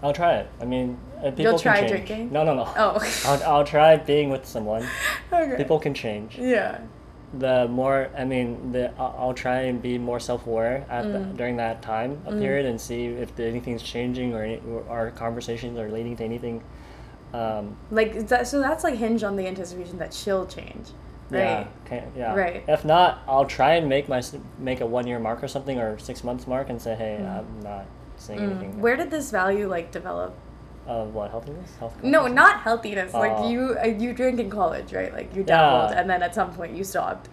I'll try it. I mean, people You'll try can change. drinking? No. Oh. I'll try being with someone. Okay. People can change. Yeah. I'll try and be more self-aware during that time period, and see if anything's changing or our conversations are leading to anything. So that's like hinged on the anticipation that she'll change, right? Yeah. Right. If not, I'll try and make a 1 year mark or something, or 6 months mark, and say, hey, I'm not saying anything. Where did this value like develop? What, healthiness? No, not healthiness. Like you drink in college, right? Like you dabbled, and then at some point you stopped.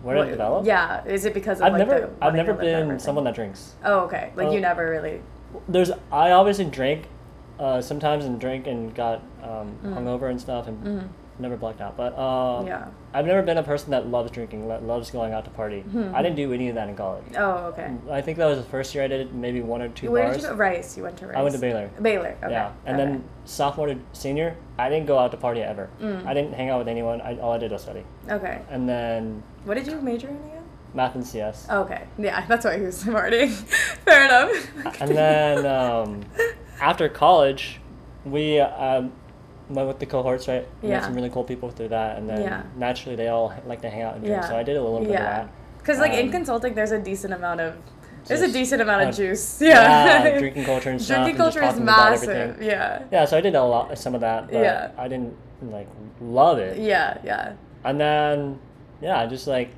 Where did it develop? Yeah, is it because of I've never been someone that drinks. Oh, okay. Like you never really. I obviously drank sometimes and drank and got hungover and stuff, and never blacked out. But I've never been a person that loves drinking, loves going out to party. I didn't do any of that in college. Oh, okay. I think that was the first year I did maybe 1 or 2 Where bars. did you go? Rice. You went to Rice. I went to Baylor. Baylor. Okay. Yeah, and then sophomore to senior, I didn't go out to party ever. I didn't hang out with anyone. All I did was study. Okay. And then. What did you major in again? Math and CS. Okay. Yeah, that's why he was partying. Fair enough. And then after college, we went with the cohorts, right? We met some really cool people through that, and then naturally they all like to hang out and drink, so I did a little bit of that. Because like in consulting, there's a decent amount of juice. Yeah, drinking culture and stuff. Drinking culture is massive. Yeah. Yeah, so I did some of that, but I didn't like love it. Yeah. And then I'm just like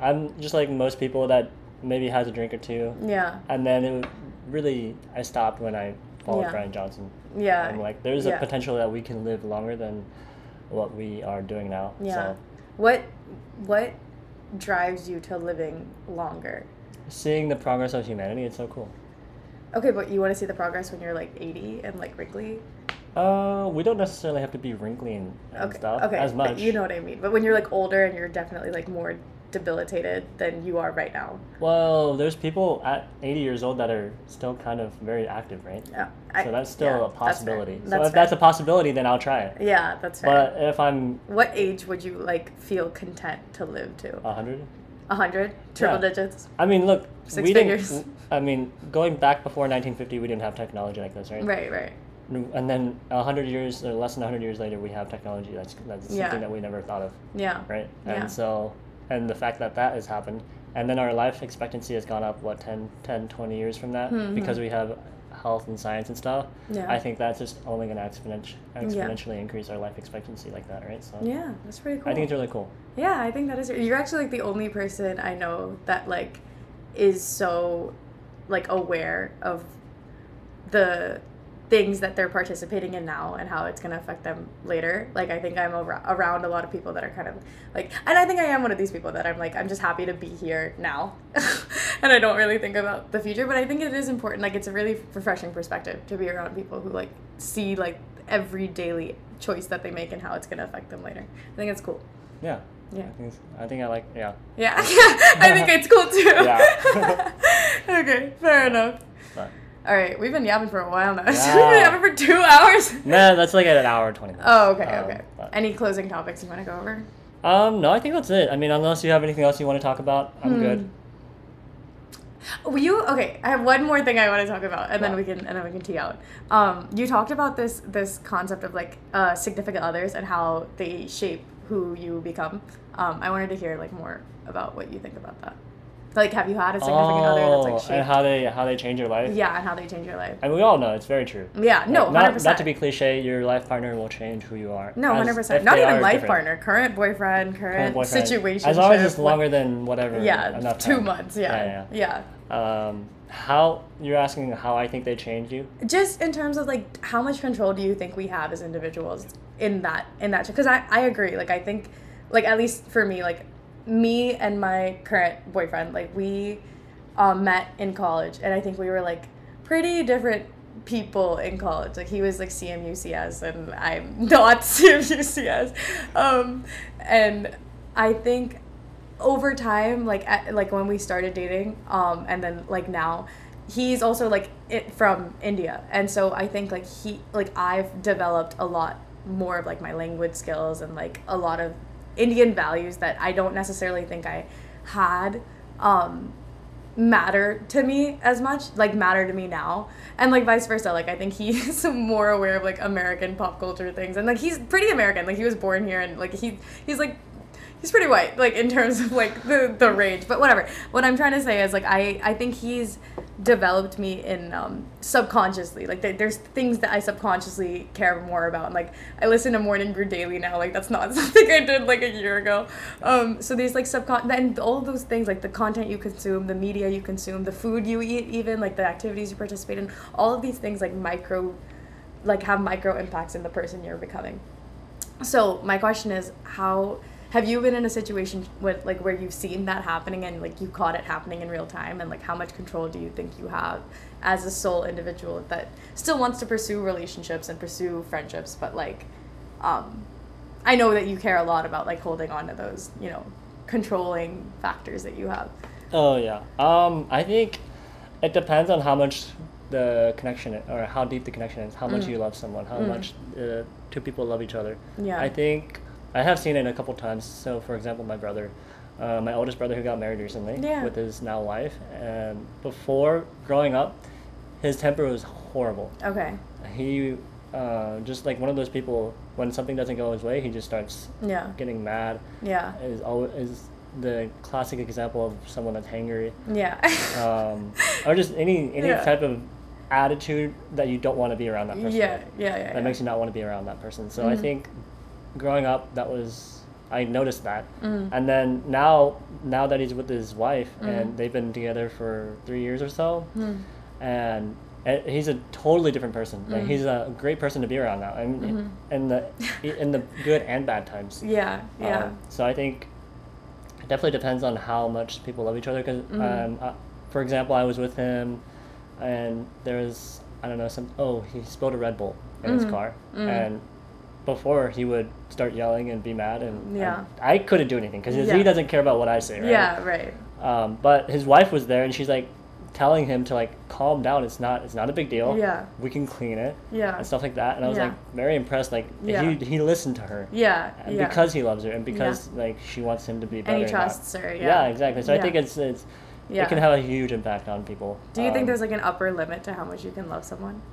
most people that maybe has a drink or two. Yeah. And then I stopped when I followed Brian Johnson. Yeah. I'm like, there's a potential that we can live longer than what we are doing now. Yeah. So. What drives you to living longer? Seeing the progress of humanity, it's so cool. Okay, but you want to see the progress when you're like 80 and like wrinkly? We don't necessarily have to be wrinkly and stuff as much. But you know what I mean. But when you're like older and you're definitely like more debilitated than you are right now. Well, there's people at 80 years old that are still kind of very active, right? Yeah. So that's still a possibility. If that's a possibility, then I'll try it. Yeah, that's fair. But if I'm... What age would you like feel content to live to? 100. 100? Triple digits? I mean, look, Six figures. Going back before 1950, we didn't have technology like this, right? Right. And then 100 years, or less than 100 years later, we have technology that's something that we never thought of. Yeah. Right? And so, and the fact that has happened, and then our life expectancy has gone up, 10, 20 years from that, because we have health and science and stuff. Yeah. I think that's just only going to exponentially increase our life expectancy like that, right? So yeah, that's pretty cool. I think it's really cool. Yeah, I think that is. You're actually like the only person I know that like is so like aware of the things that they're participating in now and how it's going to affect them later. Like, I think I'm around a lot of people that are kind of like, and I think I am one of these people that I'm like, I'm just happy to be here now. And I don't really think about the future, but I think it is important. Like, it's a really refreshing perspective to be around people who like see like every daily choice that they make and how it's going to affect them later. I think it's cool. Yeah. Yeah. I think I like, yeah. Yeah. I think it's cool too. Yeah. Okay, fair enough. But, All right, we've been yapping for a while now. Yeah. We've been yapping for 2 hours. nah, that's like an hour and 20 minutes. Oh, okay. But, Any closing topics you want to go over? no, I think that's it. I mean, unless you have anything else you want to talk about, I'm good. Okay, I have one more thing I want to talk about, and then Wow. we can tee out. You talked about this concept of like significant others and how they shape who you become. I wanted to hear like more about what you think about that. Like, have you had a significant other that's like shaped? And how they change your life? Yeah, and how they change your life. And we all know it's very true. Yeah, no, 100%. Not to be cliche, your life partner will change who you are. No, as 100%. if Not they even are life different. partner, current boyfriend, current situation. As long as it's longer than whatever. Yeah, enough 2 time. months. Yeah. How you're asking how I think they change you? Just in terms of like how much control do you think we have as individuals in that because I agree. Like, I think, like, at least for me, like me and my current boyfriend, like we met in college, and I think we were like pretty different people in college. Like, he was like CMUCS and I'm not CMUCS. And I think over time, like like when we started dating, and then like now, he's also like from India, and so I think like I've developed a lot more of like my language skills and like a lot of Indian values that I don't necessarily think I had matter to me as much, like matter to me now, and like vice versa. Like, I think he's more aware of like American pop culture things, and like he's pretty American. Like, he was born here, and like he's like he's pretty white, like in terms of like the range, but whatever. What I'm trying to say is like I think he's developed me in subconsciously. Like, there's things that I subconsciously care more about, and like I listen to Morning Brew daily now. Like, that's not something I did like a year ago. So there's like and all of those things, like the content you consume, the media you consume, the food you eat, even like the activities you participate in, all of these things like have micro impacts in the person you're becoming. So my question is, how have you been in a situation with like where you've seen that happening and like you caught it happening in real time, and like how much control do you think you have as a sole individual that still wants to pursue relationships and pursue friendships, but like I know that you care a lot about like holding on to those, you know, controlling factors that you have. Oh yeah. I think it depends on how much the connection or how deep the connection is, how much you love someone, how much two people love each other. Yeah. I think I have seen it a couple times. So, for example, my brother, my oldest brother who got married recently with his now wife, and before growing up, his temper was horrible. Okay. He just like one of those people, when something doesn't go his way, he just starts getting mad. Yeah. Is the classic example of someone that's hangry. Yeah. Or just any type of attitude that you don't want to be around that person. That makes you not want to be around that person. So I think growing up, I noticed that. And then now that he's with his wife and they've been together for 3 years or so, and he's a totally different person. Like, he's a great person to be around now, and in the good and bad times. So I think it definitely depends on how much people love each other. Because for example, I was with him, and there was, I don't know, he spilled a Red Bull in his car, and before he would start yelling and be mad, and I couldn't do anything because he doesn't care about what I say, right? Yeah, right. But his wife was there, and she's like telling him to like calm down. It's not a big deal. Yeah. We can clean it. Yeah. And stuff like that. And I was like very impressed. Like he listened to her. Yeah. And because he loves her, and because like she wants him to be better. And he trusts her. Yeah, exactly. So I think it can have a huge impact on people. Do you think there's like an upper limit to how much you can love someone?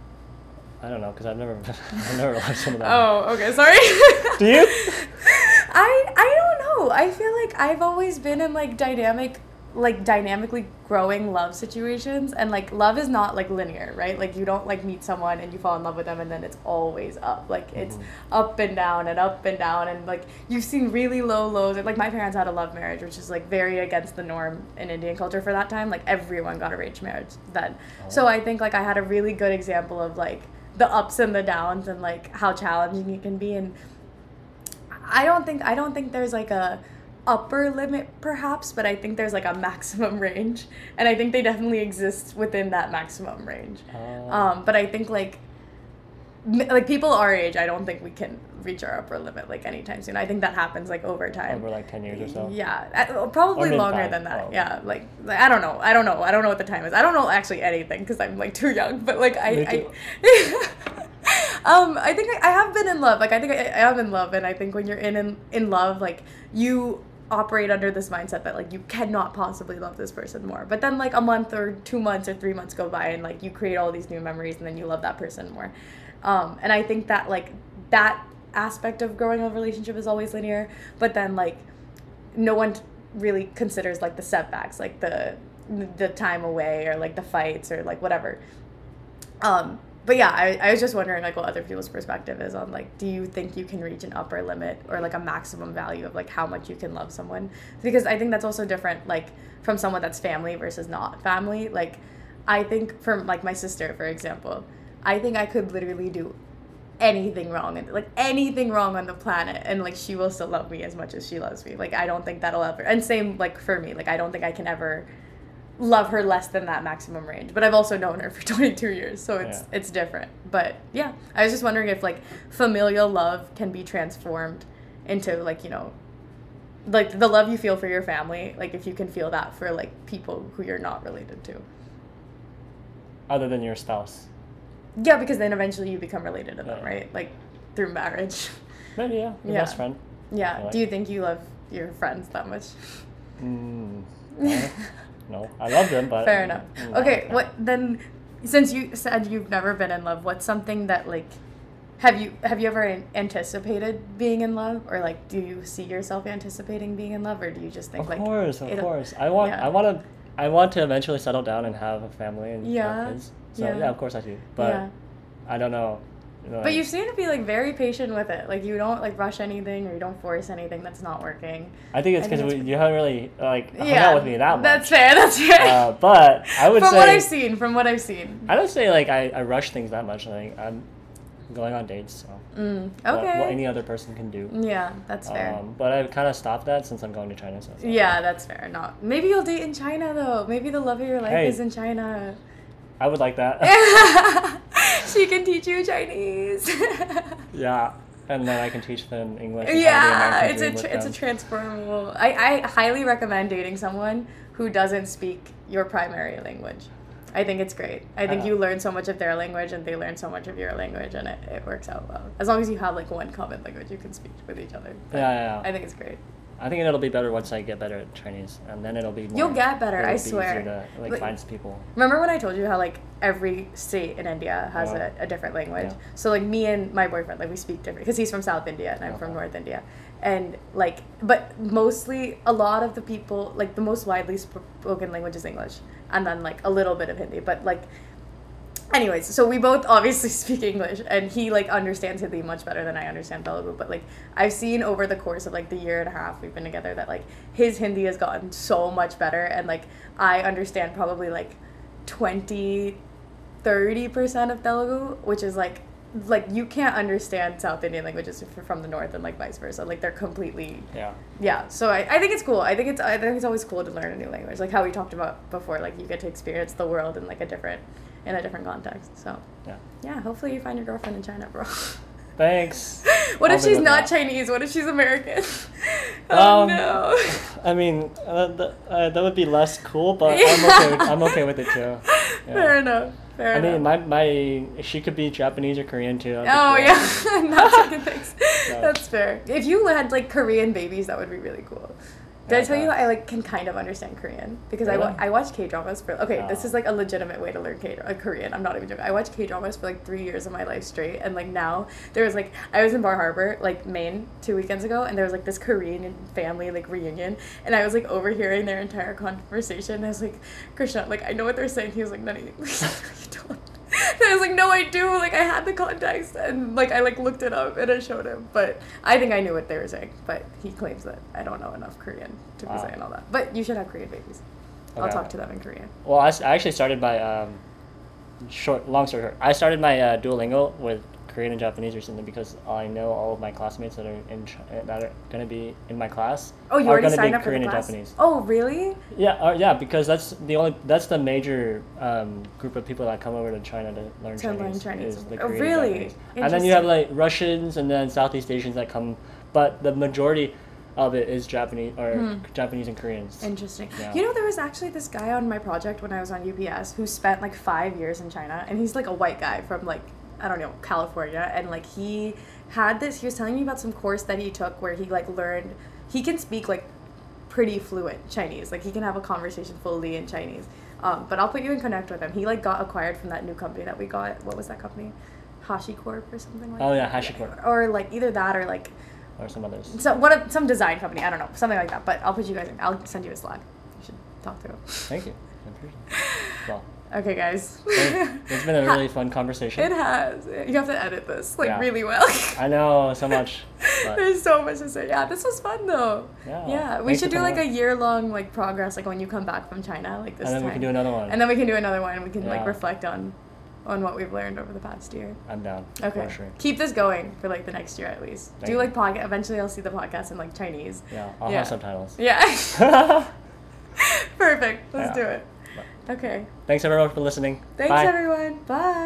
I don't know, because I've never loved someone. Oh, okay, sorry. Do you? I don't know. I feel like I've always been in like dynamically growing love situations, and like love is not like linear, right? Like, you don't like meet someone and you fall in love with them and then it's always up. Like, it's up and down and up and down, and like you've seen really low lows. Like, my parents had a love marriage, which is like very against the norm in Indian culture for that time. Like, everyone got arranged marriage then. So I think like I had a really good example of like the ups and the downs and like how challenging it can be. And I don't think there's like a upper limit perhaps, but I think there's like a maximum range, and I think they definitely exist within that maximum range. But I think like people our age, I don't think we can reach our upper limit like anytime soon. I think that happens like over time, over like 10 years or so. Yeah, probably longer than that. Yeah, like I don't know what the time is. I don't know actually anything because I'm like too young, but like I think I have been in love. Like I think I am in love, and I think when you're in love, like you operate under this mindset that like you cannot possibly love this person more. But then like a month or 2 months or 3 months go by, and like you create all these new memories, and then you love that person more. And I think that like that aspect of growing a relationship is always linear, but then like no one really considers like the setbacks, like the time away or like the fights or like whatever. But yeah, I was just wondering like what other people's perspective is on like, do you think you can reach an upper limit or like a maximum value of like how much you can love someone? Because I think that's also different like from someone that's family versus not family. Like I think from like my sister, for example, I think I could literally do anything wrong and like anything wrong on the planet, and like she will still love me as much as she loves me. Like I don't think that'll ever, and same like for me, like I don't think I can ever love her less than that maximum range. But I've also known her for 22 years, so it's different. But yeah, I was just wondering if like familial love can be transformed into like, you know, like the love you feel for your family, like if you can feel that for like people who you're not related to, other than your spouse. Yeah, because then eventually you become related to them, right? Like through marriage. Maybe, yeah. Your best friend. Yeah. Like. Do you think you love your friends that much? No, I love them, but... Fair enough. Okay, what then, since you said you've never been in love, what's something that, like, have you ever anticipated being in love? Or, like, do you see yourself anticipating being in love? Or do you just think, of course. I want to eventually settle down and have a family and have kids. So, yeah, of course I do. But I don't know. But you seem to be like very patient with it. Like you don't like rush anything or you don't force anything that's not working. I think it's because you haven't really like hung out with me that much. That's fair. But I would say from what I've seen, I don't say like I rush things that much. Like I'm going on dates, so what any other person can do. Yeah, that's fair. But I've kind of stopped that since I'm going to China. So yeah, that's fair. Maybe you'll date in China though. Maybe the love of your life is in China. I would like that. She can teach you Chinese. Yeah, and then I can teach them English. Yeah, it's a transferable. I highly recommend dating someone who doesn't speak your primary language. I think it's great. I think you learn so much of their language and they learn so much of your language, and it works out well. As long as you have like one common language you can speak with each other. But yeah. I think it's great. I think it'll be better once I get better at Chinese, and then it'll be more... You'll get better, I swear. Easier to like find people. Remember when I told you how like every state in India has a different language? Yeah. So like me and my boyfriend, like we speak different because he's from South India and I'm from North India, and like but mostly a lot of the people, like the most widely spoken language is English, and then like a little bit of Hindi, but like. Anyways, so we both obviously speak English, and he like understands Hindi much better than I understand Telugu. But like I've seen over the course of like the year and a half we've been together that like his Hindi has gotten so much better, and like I understand probably like 20-30% of Telugu, which is like you can't understand South Indian languages if you're from the north, and like vice versa. Like they're completely So I think it's cool. I think it's always cool to learn a new language, like how we talked about before. Like you get to experience the world in like a different context. So yeah, hopefully you find your girlfriend in China, bro. Thanks. What if she's not Chinese? What if she's American? No. I mean, that would be less cool, but I'm okay with it too. Yeah. Fair enough. I mean, she could be Japanese or Korean too. Oh cool. Yeah, not taking things. That's fair. If you had like Korean babies, that would be really cool. Did I tell you I like can kind of understand Korean because I watch K-dramas for this is like a legitimate way to learn Korean. I'm not even joking. I watched K-dramas for like 3 years of my life straight, and like now there was like I was in Bar Harbor, like Maine, 2 weekends ago, and there was like this Korean family like reunion, and I was like overhearing their entire conversation, and I was like, Krishna, like I know what they're saying. He was like, Nani, you don't. And I was like, no, I do. Like, I had the context, and like I like looked it up and I showed him. But I think I knew what they were saying. But he claims that I don't know enough Korean to be saying all that. But you should have Korean babies. Okay. I'll talk to them in Korean. Well, I actually started by long story short, I started my Duolingo with Korean and Japanese recently because I know all of my classmates that are that are going to be in my class. Oh, you are already gonna signed be up for the Korean and class? Japanese. Oh, really? Yeah, yeah, because that's the major group of people that come over to China to learn Chinese. Is the Korean and really? Japanese. And then you have like Russians and then Southeast Asians that come, but the majority of it is Japanese or Japanese and Koreans. Interesting. Yeah. You know, there was actually this guy on my project when I was on UPS who spent like 5 years in China, and he's like a white guy from like, I don't know, California, and like he was telling me about some course that he took where he like learned, he can speak like pretty fluent Chinese, like he can have a conversation fully in Chinese. But I'll put you in connect with him. He like got acquired from that new company that we got. What was that company? HashiCorp or something like that? Oh yeah, HashiCorp. Or like either that or like or some others. Some design company, I don't know, something like that. But I'll put you guys in. I'll send you a Slack. You should talk to him. Thank you. I appreciate it. Well, okay, guys. It's been a really fun conversation. It has. You have to edit this really well. I know so much. There's so much to say. Yeah, this was fun though. Yeah. We should do like a year-long like progress, like when you come back from China, like this time. And then we can do another one. And then we can do another one, and we can like reflect on what we've learned over the past year. I'm down. Okay. For sure. Keep this going for like the next year at least. Thank you. Podcast. Eventually, I'll see the podcast in like Chinese. Yeah, I'll have subtitles. Yeah. Perfect. Let's do it. Okay. Thanks everyone for listening. Thanks Bye. everyone. Bye.